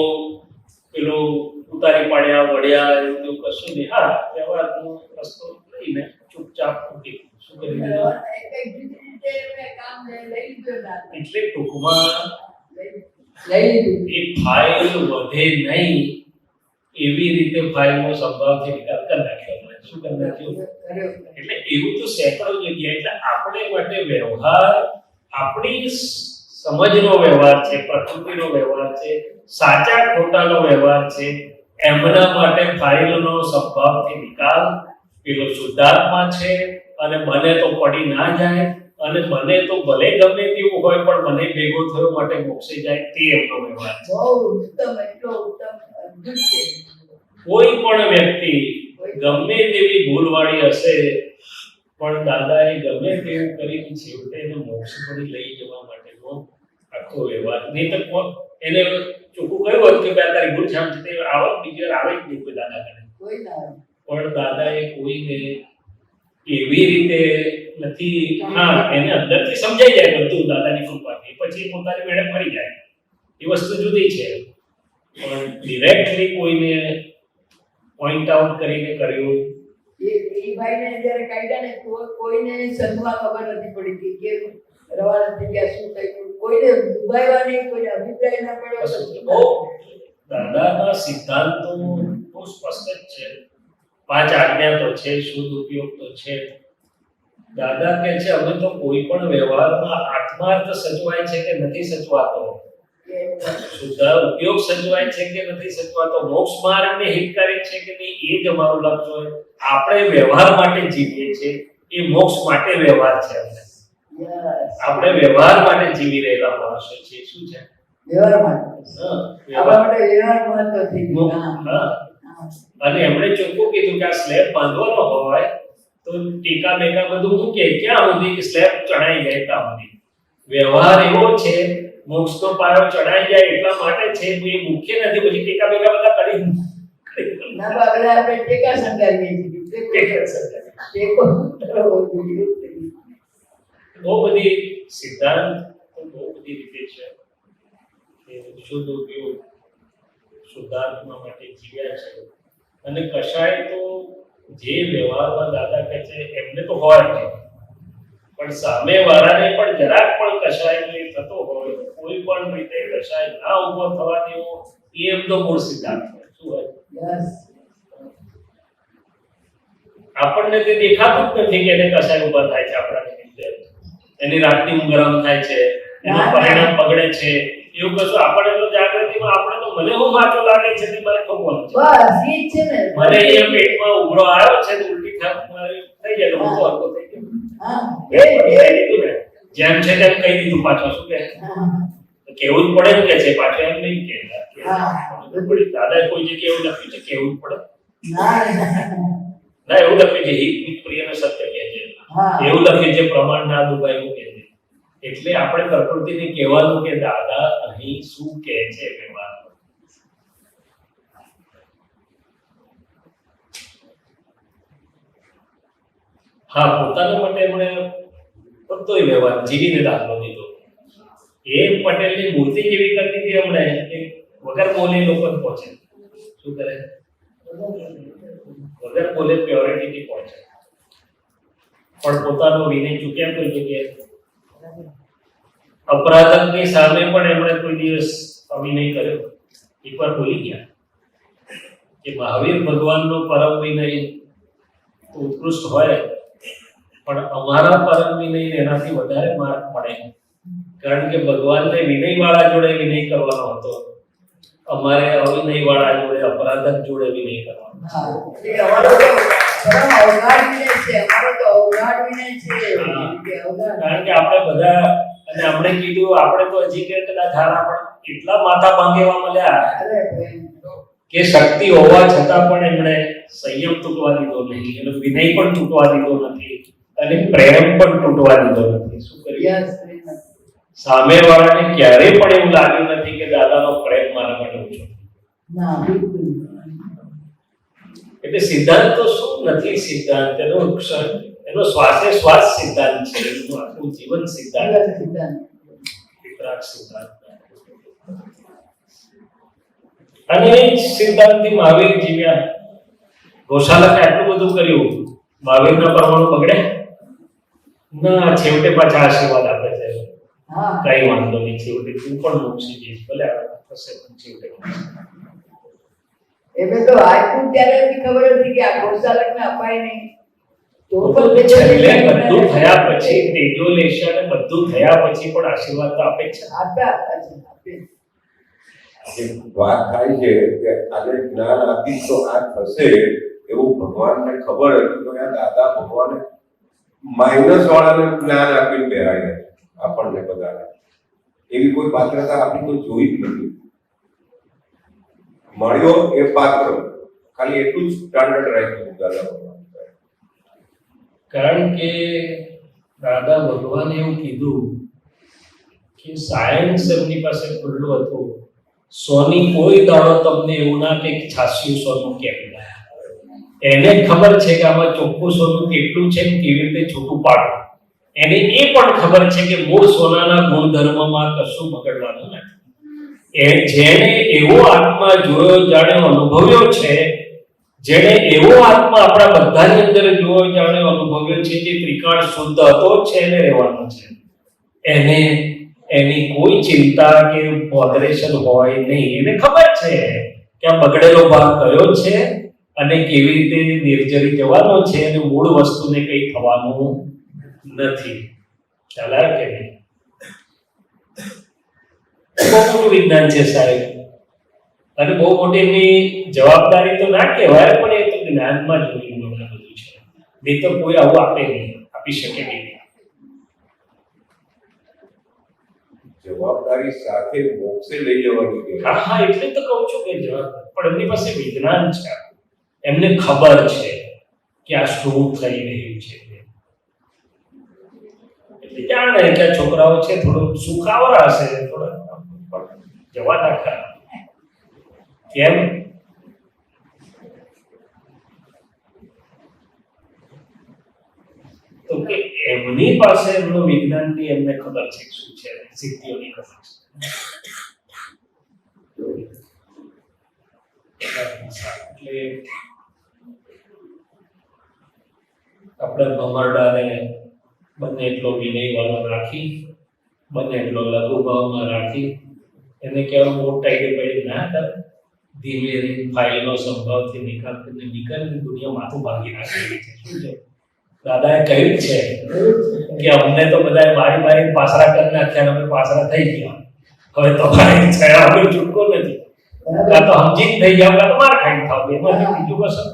પેલું ઉતારી પાડ્યા વળ્યા એવું કશું નહીં. હા, વ્યવહારનો રસ્તો લઈને ચૂપચાપ મૂકી શું કરી દીધું. એટલે ટૂંકમાં એ ફાઇલ વધે નહીં એવી રીતે ફાઇલનો સંભાવથી નિકાલ કરી નાખ્યો. શું કરી નાખ્યું? એટલે એવું તો સેંકડો જગ્યાએ. એટલે આપણે માટે વ્યવહાર આપણી સમજનો વ્યવહાર છે, પ્રકૃતિનો વ્યવહાર છે, સાચા ખોટાનો વ્યવહાર છે. એમના માટે ફાઇલનો સંભાવથી નિકાલ પેલો શુદ્ધાત્મા છે. અને બને તો પડી ના જાય, અને બને તો ભલે ગમે તેવું હોય પણ મને ભેગો થયો માટે મોક્ષે જાય, તે એમનો વ્યવહાર છે. કોઈ પણ વ્યક્તિ ગમે તેવી ભૂલવાળી હશે પણ દાદાએ ગમે તેવું કરીને છેવટે એને મોક્ષ સુધી લઈ જવા માટેનો આખો વ્યવહાર. નહીં તો એને ચોખ્ખું કહ્યું હોત કે તારી ભૂલ છે, આમ છે, આવત બીજી વાર આવે જ નહીં કોઈ દાદા કરે. પણ દાદાએ કોઈને એવી રીતે નથી. હા, એને અંદરથી સમજાઈ જાય બધું દાદાની કૃપાથી, પછી પોતાની મેળે ફરી જાય, એ વસ્તુ જુદી છે. પણ ડિરેક્ટલી કોઈને પોઈન્ટ આઉટ કરીને કર્યું. એ ભાઈને જ્યારે કાઢ્યા ને કોઈને સદમાં ખબર નથી પડી કે રવાના થઈ ગયા, શું થયું, કોઈને દુભાવ્યા નહીં, કોઈને અભિપ્રાય ના પડ્યો. દાદાના સિદ્ધાંતો બહુ સ્પષ્ટ જ છે. 5 આજ્ઞા તો છે, શુદ્ધ ઉપયોગ તો છે. દાદા કહે છે અમે તો કોઈ પણ વ્યવહારમાં આત્માર્થ સચવાય છે કે નથી સચવાતો, શુદ્ધ ઉપયોગ સચવાય છે કે નથી સચવાતો, મોક્ષ માર્ગને હિતકારી છે કે નહીં, એ જ અમારું લક્ષ્ય હોય. આપણે વ્યવહાર માટે જીવીએ છીએ, એ મોક્ષ માટે વ્યવહાર છે. આપણે વ્યવહાર માટે જીવી રહેલા માણસો છીએ. શું છે? વ્યવહાર માટે. આપણા માટે વ્યવહાર મહત્વ થઈ ગયો. અને એમણે ચોખ્ખું કીધું કે આ સ્લેબ બાંધવાનો હોય તો ટીકા બેકા બધું મૂકે ક્યાં સુધી કે સ્લેબ ચડાઈ જાય ત્યાં સુધી. વ્યવહાર એવો છે, મોક્ષનો પાયો ચડાઈ જાય એટલા માટે છે, એ મુખ્ય નથી. પછી ટીકા બેકા બધા કરી ના બાબલા આપણે ટેકા સંગાવીએ છીએ. ટેકો કરવો જોઈએ. બહુ બધી સિદ્ધાંત બહુ બધી રીતે છે કે શુદ્ધ ઉપયોગ શુદ્ધાત્મા માટે જીવ્યા છે. અને કશાય તો જે વ્યવહારમાં દાદા કહે છે એમને તો હોય છે, પણ સામે વાળાને પણ જરાક પણ કશાય થતો હોય, કોઈ પણ રીતે કશાય ના ઉભો થવા દેવો, એ એમનો મૂળ સિદ્ધાંત છે. શું હોય? આપણને તે દેખાતું જ નથી કે એને કશાય ઉભા થાય છે આપણા નિમિત્તે, એની રાતની ઊંઘ ગરમ થાય છે, એનું પરિણામ બગડે છે, એવું કશું આપણે તો જાગૃતિમાં આપણે તો મને હું વાંચો લાગે છે તે મને ખબર છે. બસ એ જ છે ને. મને એ પેટમાં ઉભરો આવ્યો છે તો ઉલટી થઈ જાય તો હું હરકો થઈ ગયો. હા, એ કીધું ને જેમ છે તેમ કહી દીધું. પાછો શું કહે? કેવું જ પડે કે છે, પાછો એમ નહીં કે દાદા કોઈ જગ્યાએ એવું લખ્યું છે કેવું જ પડે ના, એવું લખ્યું છે હિત પ્રિયને સત્ય કહે છે, એવું લખ્યું છે પ્રમાણ ના દુભાયું કહે છે. એટલે આપણે પ્રકૃતિને કહેવાનું કે દાદા અહીં શું કહે છે વ્યવહાર. હા, પોતાના માટે એમણે બધો વ્યવહાર જીવીને દાખલો દીધો. એ પટેલની મૂર્તિ જેવી કરી દીધી એમણે કે વગર બોલે લોકો પહોંચે. શું કરે? વગર બોલે પ્યોરિટી પહોંચે. પણ પોતાનો વિનય ચૂક્યા કોઈ જગ્યાએ. અપરાધકની સામે પણ એમણે કોઈ દિવસ અવિનય કર્યો. એકવાર બોલી ગયા કે મહાવીર ભગવાનનો પરમ વિનય ઉત્કૃષ્ટ હોય, પણ અમારા પરમ વિનય એનાથી વધારે માર્ક મળે, કારણ કે ભગવાનને વિનય વાળા જોડે વિનય કરવાનો હતો, અમારે અવિનય વાળા જોડે, અપરાધક જોડે વિનય કરવાનો. હા, એ અમારો તો પરમ અવગાઢ વિનય છે, અમારો તો અવગાઢ વિનય છે. કે અવગાઢ. કારણ કે આપણે બધા, અને આપણે કીધું, આપણે તો હજી કે કદાચ હારા પણ એટલા માથા ભાંગેવા મળ્યા અરે બેન, કે શક્તિ હોવા છતાં પણ એમણે સંયમ તૂટવા દીધો નહીં, એનો વિનય પણ તૂટવા દીધો નથી, અને પ્રેમ પણ તૂટવા દીધો નથી. શું કરીએ? યસ શ્રીમદ. સામેવાળાને ક્યારેય પણ એવું લાગ્યું નથી કે દાદાનો પ્રેમ મારા માટે ઓછો. ના, બિલકુલ નહીં. એટલે સિદ્ધાંત તો શું નથી, સિદ્ધાંત એનો ક્ષણ, એનો શ્વાસે શ્વાસ સિદ્ધાંત છે, એનું આખું જીવન સિદ્ધાંત, અલગ સિદ્ધાંત. વિતરાગ સિદ્ધાંત. અને એ જ સિદ્ધાંતથી મહાવીર જીવ્યા. ગોશાલકે આટલું બધું કર્યું, મહાવીરના પરમાણુ બગડે ના, છેવટે પાછા આશીર્વાદ આપે છે. હા, કઈ વાંધો નહીં, છેવટે તું પણ મોક્ષી જઈશ, ભલે થશે પણ છેવટે. એટલે તો આપ્યું ત્યારે બી ખબર હતી કે આ ગોશાલકને અપાય નહીં. તો બધું પણ છેલ્લે બધું થયા પછી, તેજો લેશે અને બધું થયા પછી પણ આશીર્વાદ તો આપે જ છે. આપ્યા છે, આપે. એક વાત થાય છે કે આજે જ્ઞાન આપી તો આ થશે એવું ભગવાનને ખબર હતી, તો આ દાદા ભગવાને માઇનસ વાળાને જ્ઞાન આપીને બેહાડ્યા આપણને બધાને. એવી કોઈ પાત્રતા આપી તો જોઈ જ નથી. મળ્યો એ પાત્ર, ખાલી એટલું જ સ્ટાન્ડર્ડ રાખ્યું દાદા ભગવાન. કારણ કે દાદા ભગવાને એવું કીધું કે સાયન્સ એમની પાસે ખુલ્લું હતું. સોની કોઈ દાડો તમને એવું ના કે 86 સોનું કેમ લાયા. એને ખબર છે કે આમાં ચોખ્ખું સોનું કેટલું છે, કેવી રીતે છૂટું પાડવું. એને એ પણ ખબર છે કે મૂળ સોનાના ગુણધર્મમાં કશું બગડવાનું નથી. જેણે એવો આત્મા જોયો, જાણ્યો, અનુભવ્યો છે, જેણે એવો આત્મા આપણા બધાની અંદર જોયો, જાણ્યો, અનુભવ્યો છે, જે ત્રિકાળ શુદ્ધ હતો જ છે, એને રહેવાનો છે. એને એની કોઈ ચિંતા કે મોડરેશન હોય નહીં. એને ખબર છે કે આ બગડેલો ભાગ કયો છે અને કેવી રીતે નિર્જરી જવાનો છે, અને મૂળ વસ્તુને કંઈ થવાનું નથી. ખ્યાલ આવે કે નહીં? બહુ મોટું વિજ્ઞાન છે સાહેબ, અને બહુ મોટી એમની જવાબદારી તો ના કહેવાય, પણ એ તો જ્ઞાનમાં જોયું બધું છે. નહીં તો કોઈ આવું આપે નહીં, આપી શકે નહીં. જવાબદારી સાથે મોક્ષે લઈ જવાની છે. હા હા, એટલે તો કહું છું કે પણ એમની પાસે વિજ્ઞાન છે, એમને ખબર છે કે આ શું થઈ રહ્યું છે. એટલે જાણે કે આ છોકરાઓ છે થોડું સુખાવરા હશે, થોડા જવા નાખા. કેમ? તો કે એમની પાસે એમનું વિજ્ઞાનની એમને ખબર છે શું છે, સિદ્ધિઓની ખબર છે. એટલે આપણે ભમરડાને બંને એટલો વિનય વાળો રાખી, બંને એટલો લઘુ ભાવમાં રાખી, એને કેવું મોટાઈ પડી ના કરે. ધીમે ધીમે ફાઇલનો સંભાવથી નિકાલ કરીને નીકળીને દુનિયા માથું ભાંગી નાખેલી છે. શું છે? દાદાએ કહ્યું છે કે અમને તો બધાએ મારી મારી પાસરા કરી નાખ્યા, અમે પાસરા થઈ ગયા. હવે તો મારી છયા વગર છૂટકો નથી. કાં તો સમજી જ થઈ જાવ, કાં તો માર ખાઈને થાવ. એમાંથી બીજું કશું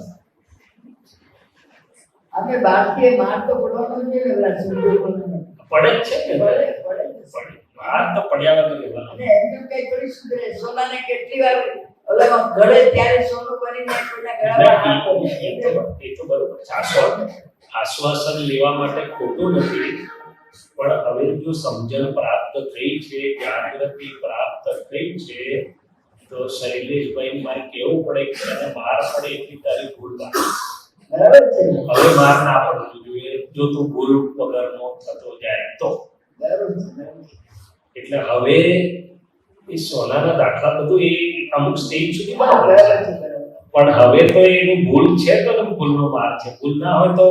આપણે બાળકીએ માર તો પડવાનો જ નહીં, પેલા છોકરીઓને. પડે જ છે ને. પડે, પડે. માર તો પડ્યા વગર રહેવાનું. અને એમને કઈ થોડી સુધરે. સોનાને કેટલી વાર ઓલામાં ઘડે ત્યારે સોનું બનીને કોઈના ગળામાં હાથ પડે. એ તો બરોબર. આશ્વાસન લેવા માટે ખોટું નથી, પણ હવે જો સમજણ પ્રાપ્ત થઈ છે, જાગૃતિ પ્રાપ્ત થઈ છે, તો શૈલેષભાઈ મારે કેવું પડે કે તને માર પડે એટલી તારી ભૂલ લાગે. બરાબર છે ને? હવે માર ના પડવું જોઈએ જો તું ભૂલ વગરનો થતો જાય તો. બરાબર છે, બરાબર છે. એટલે હવે એ સોનાના દાખલા બધું એ અમુક સ્ટેજ સુધી હા, બરાબર બરાબર છે, છે, બરાબર. પણ હવે તો એની ભૂલ છે તો ભૂલનો માર છે. ભૂલ ના હોય તો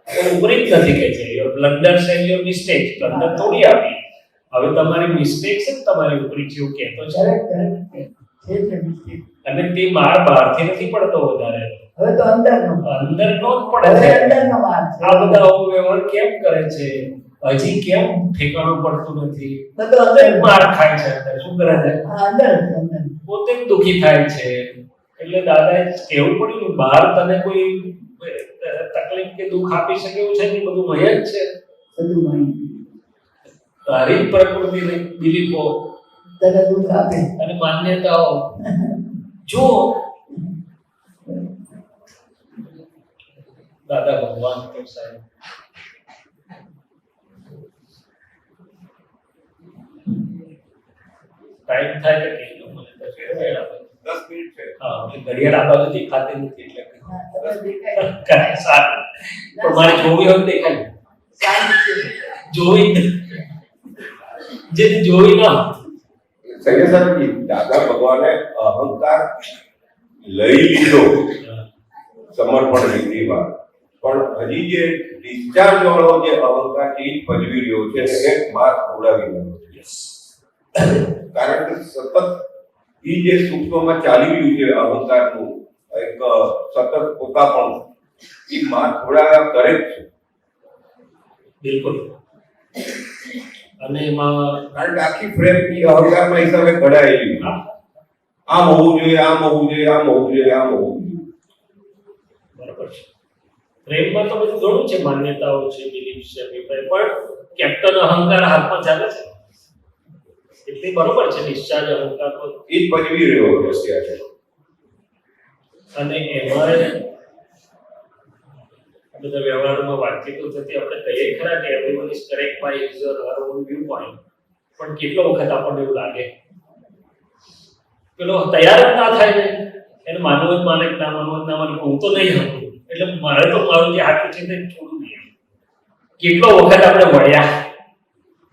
પણ ઉપરી જ નથી કે છે your blunders and your mistakes blunder થોડી આપી હવે તમારી મિસ્ટેક્સ જ તમારી ઉપરી છે એવું કહેતો છે છે mistake. અને તે માર બહારથી નથી પડતો વધારે હવે તો અંદરનો અંદરનો જ પડે હવે છે અંદરનો માર છે. આ બધા આવો વ્યવહાર કેમ કરે છે હજી કેમ ઠેકાણું પડતું નથી બધો અંદર અંદર માર ખાય છે અંદર શું કરે છે અંદર જ, અંદર. પોતે જ દુખી થાય છે એટલે દાદાએ કહેવું પડ્યું ને બહાર તને કોઈ તકલીફ કે દુઃખ આપી શકે એવું છે ને બધું મય જ છે બધું માહિતી. તારી જ પ્રકૃતિની બિલીફો તને દુઃખ આપે. અને માન્યતાઓ જો દાદા ભગવાન તો સાહેબ ટાઈમ થાય કે કહેજો મને તો ફેરવાય આપે 10 મિનિટ છે. હા એટલે ઘડિયાળ આ બાજુ દેખાતી નથી એટલે હા, તમે દેખાય. કાંઈ સારું પણ મારે જોવી હોય તો દેખાય શાંત છે. જોઈ જે જોઈ ના સૈયદ દાદા ભગવાને અહંકાર લઈ લીધો સમર્પણ વિધિમાં પણ હજી જે ડિસ્ચાર્જ વાળો જે અહંકાર એ ભજવી રહ્યો છે એ માર્ક ઉડાવી રહ્યો છે કારણ કે સતત એ જે સૂક્ષ્મમાં ચાલી રહ્યું છે અહંકારનું એક સતત પોતાપણું એ માર્ક ઉડાવ્યા કરે જ છે બિલકુલ અને એમાં કારણ કે આખી ફ્રેમ એ અહંકારના હિસાબે ઘડાયેલી છે. આમ હોવું જોઈએ આમ હોવું જોઈએ આમ હોવું જોઈએ આમ હોવું જોઈએ બરાબર છે પ્રેમમાં તો બધું ઘણું છે માન્યતાઓ છે બિલીફ છે અભિપ્રાય પણ કેપ્ટન અહંકાર હાથમાં ચાલે છે એટલે બરોબર છે ડિસ્ચાર્જ અહંકાર તો એ જ ભજવી રહ્યો છે અત્યારે અને એમાં આ બધા વ્યવહારમાં વાતચીતો થતી આપણે કહીએ ખરા કે everyone is correct by his or her own view point પણ કેટલો વખત આપણને એવું લાગે પેલો તૈયાર જ ના થાય ને એને માનવું જ માને કે ના માનવું જ ના માને હું તો નહીં હતું એટલે મારે તો મારું જે હાથું છે તે છોડવું નહીં કેટલો વખત આપણે વળ્યા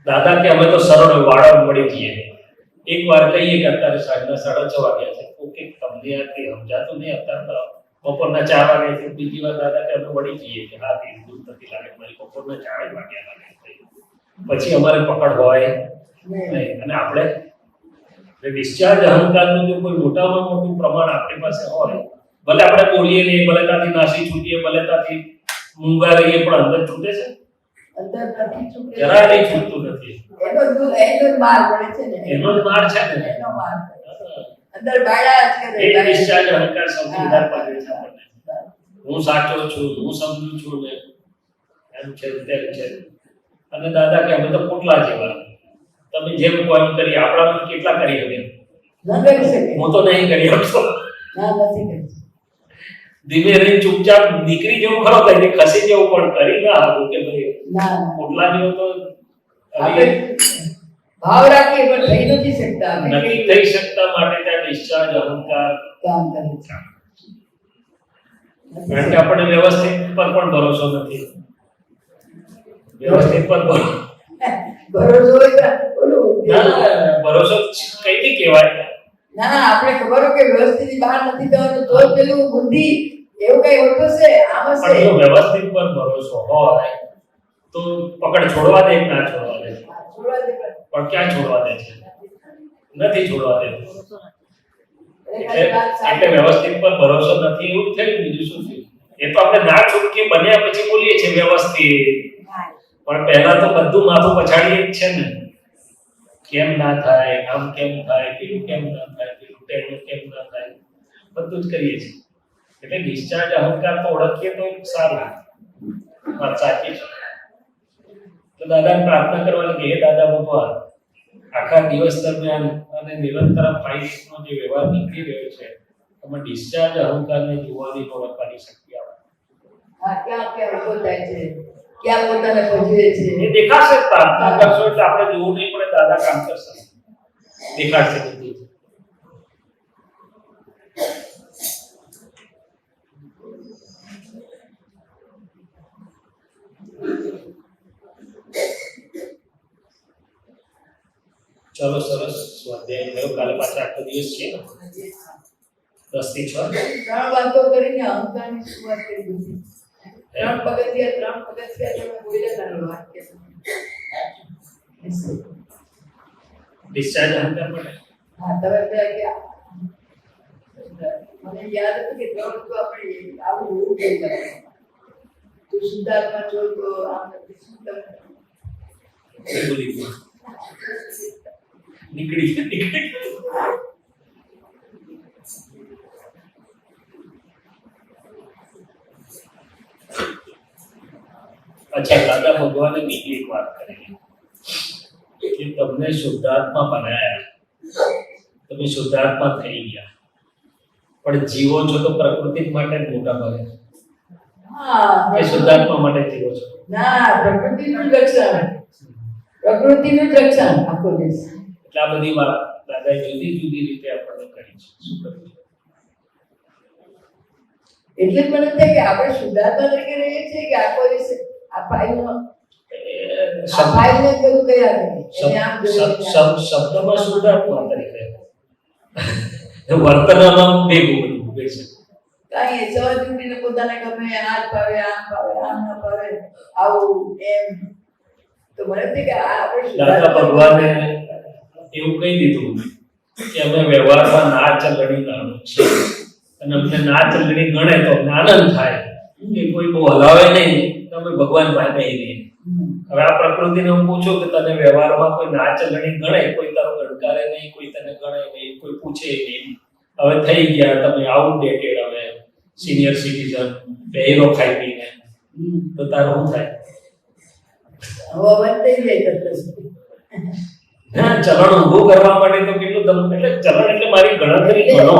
દાદા કે અમે તો સરળ વાળા મળી જઈએ એક વાર કહીએ કે અત્યારે સાંજના 6:30 વાગ્યા છે ઓકે તમને આ કંઈ સમજાતું નહીં અત્યારે બપોરના 4 વાગ્યા છે બીજી વાર દાદા કે અમે વળી જઈએ કે હા તે દૂર નથી લાગે મારી બપોરના 4 વાગ્યા લાગે પછી અમારે પકડ હોય નહીં અને આપણે ડિસ્ચાર્જ અહંકારનું જો કોઈ મોટામાં મોટું પ્રમાણ આપણી પાસે હોય ભલે આપણે બોલીએ નહીં ભલે ત્યાંથી નાસી છૂટીએ ભલે ત્યાંથી મૂંગા રહીએ પણ અંદર છૂટે છે અંદર નથી છૂટે. જરા નહીં છૂટતું નથી એનો જ માર પડે છે ને. એનો જ માર છે ને એનો માર પડે. અંદર બાળા જ કરે. એ ડિસ્ચાર્જ અહંકાર સૌથી વધારે પાછળ છે આપણને હું સાચો છું હું સમજુ છું ને એમ છે તેમ છે અને દાદા કે અમે તો પોટલા જેવા તમે જેમ કહો એમ કરી આપણા કેટલા કરી હવે ન કરી શકે. હું તો નહીં કરી શકતો ના, નથી કરી શકે. ધીમે રહી ચૂપચાપ દીકરી જેવું ખરો કઈ ખસી જેવું પણ કરી ના હતું કે ભાઈ ના, પોટલા જેવો તો આપણે ભાવ રાખીએ પણ થઈ નથી શકતા. આપણે નથી થઈ શકતા માટે ત્યાં ડિસ્ચાર્જ અહંકાર કામ કરે છે. કારણ કે આપણને વ્યવસ્થિત પર પણ ભરોસો નથી વ્યવસ્થિત પર ભરોસો હોય તો ઓલું. ના ભરોસો કઈ બી કહેવાય ના, આપણે ખબર હોય કે વ્યવસ્થિત બહાર નથી જવાનું તો જ પેલું બુદ્ધિ એવું કઈ હોતું છે આમ પણ હશે. જો વ્યવસ્થિત પર ભરોસો હોય તો પકડ છોડવા દે કે ના છોડવા દે છોડવા દે પણ. પણ ક્યાં છોડવા દે છે નથી છોડવા દે એટલે વ્યવસ્થિત પર ભરોસો નથી એવું થયું બીજું શું થયું એ તો આપણે ના છૂટકે બન્યા પછી બોલીએ છીએ વ્યવસ્થિત પણ પહેલા તો બધું માથું પછાડીએ જ છે ને કેમ ના થાય આમ કેમ થાય પેલું કેમ ના થાય પેલું તેનું કેમ ના થાય બધું જ કરીએ છીએ એટલે ડિસ્ચાર્જ અહંકાર તો ઓળખીએ તો સારું વાત સાચી છે તો દાદાને પ્રાર્થના કરવાની કે હે દાદા ભગવાન આખા દિવસ દરમિયાન અને નિરંતર 5 નો જે વ્યવહાર નીકળી રહ્યો છે એમાં ડિસ્ચાર્જ અહંકારને જોવાની ઓળખવાની શક્તિ આપો હા, ક્યાં ક્યાં ઉભો થાય છે, ક્યાં પોતાને ભજવે છે. એ દેખાશે પ્રાર્થના કરશો એટલે આપણે જોવું નહીં પડે દાદા કામ કરશે દેખાશે બધું ચલો સરસ સ્વાધ્યાય થયો કાલે પાછા આખો દિવસ છે ને 10 થી 6 ત્રણ વાતો કરીને અહંકારની શરૂઆત કરી દીધી. ત્રણ પગથિયા તમે બોલ્યા ના વાક્ય ડિસ્ચાર્જ અહંકાર માટે હા તમે ત્યાં ગયા મને યાદ હતું કે ત્રણ તો આપણે આવું એવું કહી ગયા તું શુદ્ધાત્મા છો તો આમ નથી શુદ્ધ નીકળી અચ્છા દાદા ભગવાને બીજી એક વાત કરી કે તમને શુદ્ધાત્મા બનાયા તમે શુદ્ધાત્મા થઈ ગયા પણ જીવો છો તો પ્રકૃતિ માટે જ મોટા ભાગે હા એ શુદ્ધાત્મા માટે જીવો છો ના પ્રકૃતિનું જ રક્ષણ આખો દેશ એટલે આ બધી વાત દાદાએ જુદી જુદી રીતે આપણને કરી છે શું કર્યું છે? એટલે જ મને થાય કે આપણે શુદ્ધાત્મા તરીકે રહીએ છીએ કે આખો દેશ આ ફાઇલનો આ ફાઇલને કેવું કયા કરે એને આમ શબ્દમાં શુદ્ધાત્મા તરીકે વર્તનમાં ભેગું બધું બેસે કાંઈ સવાજ ઉઠીને પોતાને ગમે હાથ પાવે આમ ન પાવે આવું એમ તો મને થાય કે આ આપણે દાદા ભગવાને એવું કહી દીધું કે અમે વ્યવહારમાં ના ચલણી નાનું છે અને અમને ના ચલણી ગણે તો અમને આનંદ થાય કે કોઈ બહુ હલાવે નહીં તો અમે ભગવાન પાસે નહીં રહીએ હવે આ પ્રકૃતિને હું પૂછું કે તને વ્યવહારમાં કોઈ ના ચલણી ગણે કોઈ તારો ગણકારે નહીં કોઈ તને ગણે નહીં કોઈ પૂછે નહીં હવે થઈ ગયા તમે આઉટડેટેડ હવે સિનિયર સિટીઝન બહેરો ખાઈ પીને તો તારું શું થાય હવા થઈ જાય તરત ના ચલણ ઊભું કરવા માટે તો કેટલું દમ એટલે ચલણ એટલે મારી ગણતરી ગણો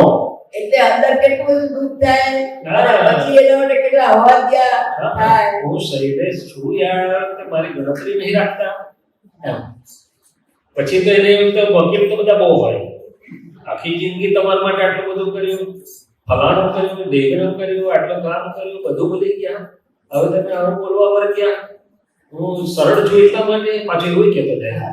એટલે અંદર કેટલું બધું દુઃખ થાય હા. અને પછી એના માટે કેટલા હવા ગયા થાય હું શૈલેષ છું યાર કે મારી ગણતરી નહીં રાખતા એમ. પછી તો એને એમ તો વકીલ તો બધા બહુ હોય આખી જિંદગી તમારા માટે આટલું બધું કર્યું ફલાણું કર્યું ઢેગણું કર્યું આટલું કામ કર્યું બધું ભૂલી ગયા હવે તમે આવું બોલવા પર ગયા હું સરળ છું એટલા માટે પાછું એવું કહેતો જાય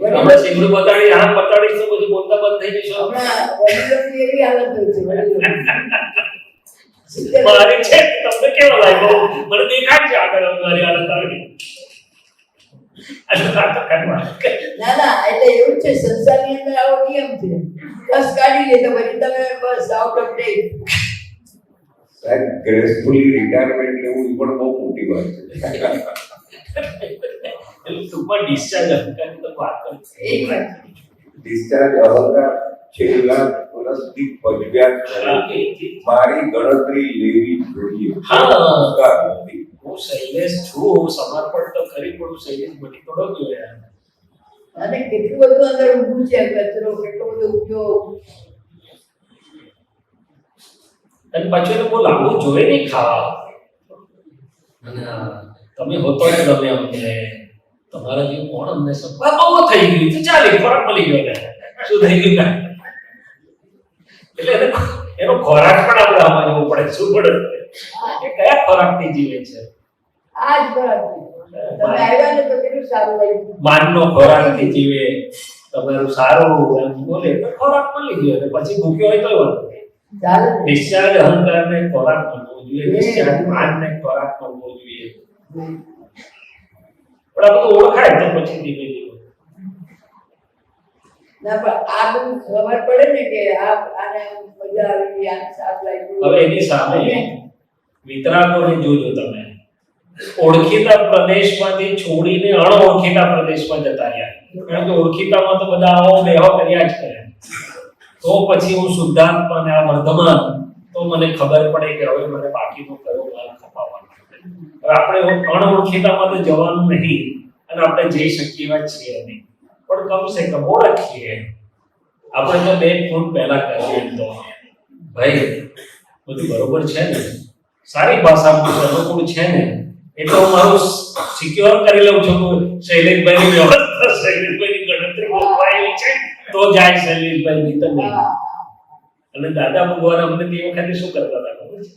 આપણે સિંગડું બતાડી આમ બતાડીશ તો પછી બોલતા બંધ થઈ જશો હમણાં વડીલોની એવી હાલત હોય છે વડીલોની. મારી છે તમને કેવો લાગ્યો મને દેખાય છે આગળ હવે મારી હાલત આવી એટલે આ તો કરવા ના એટલે એવું છે સંસારની અંદર આવો નિયમ છે બસ કાઢી લે તો પછી તમે બસ આઉટ ઓફ ડેટ સાહેબ ગ્રેસફુલી રિટાયરમેન્ટ લેવું એ પણ બહુ મોટી વાત છે એટલે ટૂંકમાં ડિસ્ચાર્જ અહંકારની તો વાત કરી એક વાત ડિસ્ચાર્જ અહંકાર છેલ્લા વર્ષથી પજવ્યા છે. મારી ગણતરી લેવી જોઈએ હા. અહંકાર નથી. હું શૈલેષ છું હું સમર્પણ તો કરી પણ હું શૈલેષ બની થોડો ગયો યાર અને કેટલું બધું અંદર ઊભું છે કચરો કેટલો બધો ઉપયોગ અને પાછું એને બહુ લાંબુ જોઈએ નહીં ખાવા અને તમે હોતો ને તમે અમને તમારા જેવું કોણ અમને સંભાળ બહુ થઈ ગયું તો ચાલે ખોરાક મળી ગયો ને શું થઈ ગયું એટલે એનો ખોરાક પણ આપણે આમાં જોવું પડે શું પડે એ કયા ખોરાકથી જીવે છે આ જ બરાબર તમે આવ્યા ને તો કેટલું સારું લાગ્યું માનનો ખોરાકથી જીવે તમારું સારું એમ બોલે તો ખોરાક મળી ગયો અને પછી ભૂખ્યો હોય તો વાંધો નહીં. ચાલે ને? ડિસ્ચાર્જ અહંકારને ખોરાક મળવો જોઈએ ડિસ્ચાર્જ માનને ખોરાક મળવો જોઈએ પણ આ બધું ઓળખાય તો પછી ધીમે ધીમે ના પણ આ બધું ખબર પડે ને કે આને મજા આવી આને સારું લાગ્યું હવે એની સામે વિતરાગોને જોજો તમે ઓળખીતા પ્રદેશમાંથી છોડીને અણઓળખીતા પ્રદેશમાં જતા રહ્યા કારણ કે ઓળખીતામાં તો બધા આવો બેહો કર્યા જ કરે તો પછી હું શુદ્ધાત્માને આ વર્ધમાન તો મને ખબર પડે કે હવે મને બાકીનો કયો માલ ખપાવવાનો હવે આપણે અણઓળખીતામાં તો જવાનું નહીં અને આપણે જઈ શકીએ એવા છીએ નહીં પણ કમસે કમ ઓળખીએ આપણે તો 2 ફૂટ પહેલા કરીએ તો ભાઈ બધું બરોબર છે ને સારી ભાષામાં અનુકૂળ છે ને એટલે હું મારું સિક્યોર કરી લઉં છું શૈલેષભાઈની વ્યવસ્થા શૈલેષભાઈની ગણતરી ગોઠવાયેલી છે તો જાય શૈલેષભાઈ નહીં તો નહીં અને દાદા ભગવાન અમને તે વખતે શું કરતા હતા ખબર છે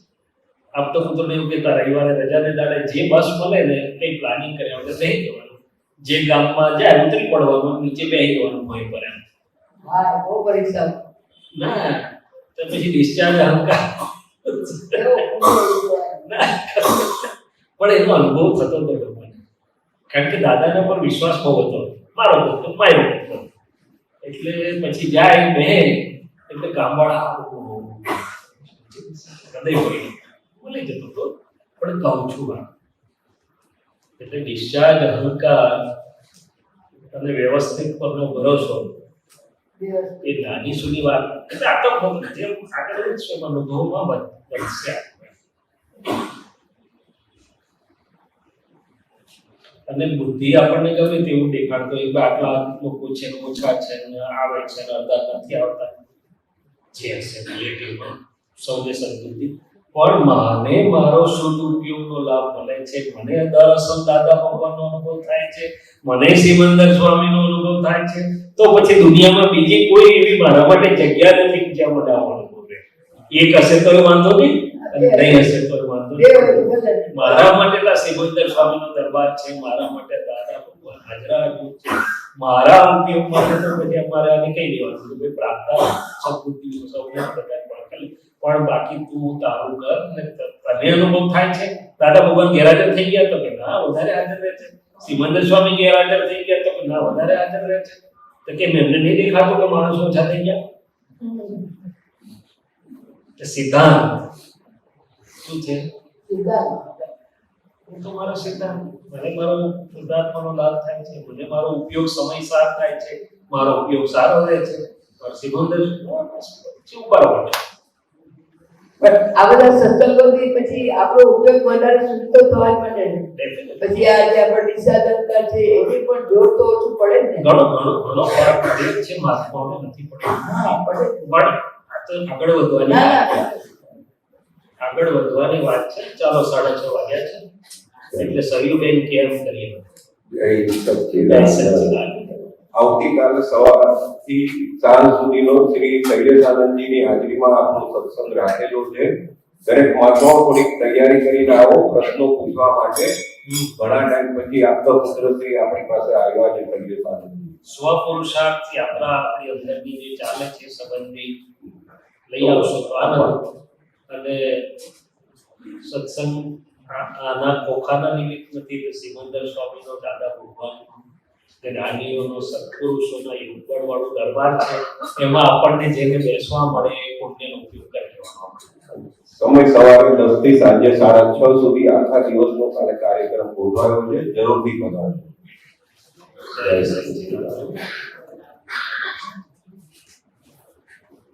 આપ તો હું તમને એવું કહેતા રવિવારે રજાને દાડે જે બસ મળે ને કંઈ પ્લાનિંગ કર્યા વગર બેસી જવાનું જે ગામમાં જાય ઉતરી પડવાનું નીચે બેસી જવાનું ભોય પર એમ હા બહુ પરીક્ષા ના તો પછી ડિસ્ચાર્જ અહંકાર એવો ખૂબ ના પણ એનો અનુભવ થતો હતો લોકોને, કારણ કે દાદાના પર વિશ્વાસ બહુ હતો, મારો પુત્ર મારો પુત્ર, એટલે પછી જાય બે એટલે ગામવાળા હૃદય હોય બોલી જતો હતો, પણ કહું છું વાત એટલે ડિસ્ચાર્જ, અહંકાર અને વ્યવસ્થિત પરનો ભરોસો એ નાની સુધી વાત, એટલે આ તો જેમ આગળ જ છે અનુભવમાં બનશે. અને બુદ્ધિ આપણને ગમે તેવું દેખાડતો હોય કે આટલા લોકો છે, ઓછા છે, ને આવે છે, ને અડધા નથી આવતા, જે હશે રિલેટિવમાં સૌને સદબુદ્ધિ, પણ મને મારો શુદ્ધ ઉપયોગનો લાભ મળે છે, મને દર્શન દાદા ભગવાનનો અનુભવ થાય છે, મને સિમંદર સ્વામીનો અનુભવ થાય છે, તો પછી દુનિયામાં બીજી કોઈ એવી મારા માટે જગ્યા નથી કે જ્યાં મને આવો અનુભવ રહે. એક હશે તો વાંધો નહીં, અને નહીં હશે તો વાંધો નહીં. મારા માટે તો સિમંદર સ્વામીનો દરબાર છે, મારા માટે દાદા ભગવાન હાજરા હજૂર છે, મારા ઉપયોગ માટે તો પછી અમારે આને કઈ દેવાનું કે પ્રાર્થના સદબુદ્ધિ સૌને બધા પણ બાકી તું તારું કર ને તને અનુભવ થાય છે. દાદા ભગવાન ગેરહાજર થઈ ગયા તો કે ના વધારે હાજર રહે છે, સિમંદર સ્વામી ગેરહાજર થઈ ગયા તો કે ના વધારે હાજર રહે છે, તો કે એમને નહીં દેખાતું કે માણસો ઓછા થઈ ગયા. સિદ્ધાંત શું છે? હું તો મારો સિદ્ધાંત, મને મારો શુદ્ધાત્માનો લાભ થાય છે, મને મારો ઉપયોગ સમયસર થાય છે, મારો ઉપયોગ સારો રહે છે, સિમંદર ઉપર પણ આ બધા સત્સંગોથી પછી આપણો ઉપયોગ વધારે શુદ્ધ થવા માટે પછી આ જે આપણે નિષાદંકાર છે એની પણ જોર તો ઓછું પડે ને. ઘણો ફરક પડે છે, મહાત્માઓને નથી પડતો. હા પડે, પણ આ તો આગળ વધવાની વાત છે. ચાલો 6:30 વાગ્યા છે, એટલે સરયુબેન કેમ કરીએ. જય સચ્ચિદાનંદ. આવતીકાલે સવારથી સાંજ સુધીનો શ્રી શૈલેષાનંદજીની હાજરીમાં આપણો સત્સંગ રાખેલો છે. દરેક મહાત્માઓ થોડીક તૈયારી કરીને આવો પ્રશ્નો પૂછવા માટે. ઘણા ટાઈમ પછી આપતો પુત્ર શ્રી આપણી પાસે આવ્યા છે શૈલેષાનંદજી. સ્વપુરુષાર્થ યાત્રા આપણી અંદરની જે ચાલે છે સંબંધી લઈ આવશો તો આનંદ. અને સત્સંગ આના ખોખાના નિમિત્ત નથી, તો સિમંદર સ્વામીનો દાદા ભગવાન જ્ઞાનીઓનો સત્પુરુષોના યુગવાળું દરબાર છે, એમાં આપણને જેને બેસવા મળે એ પુણ્યનો ઉપયોગ કરી લેવાનો. સમય સવારે 10 થી સાંજે 6:30 સુધી આખા દિવસનો કાર્યક્રમ ગોઠવાયો છે. જરૂરથી પધારજો. જય સચ્ચિદાનંદ.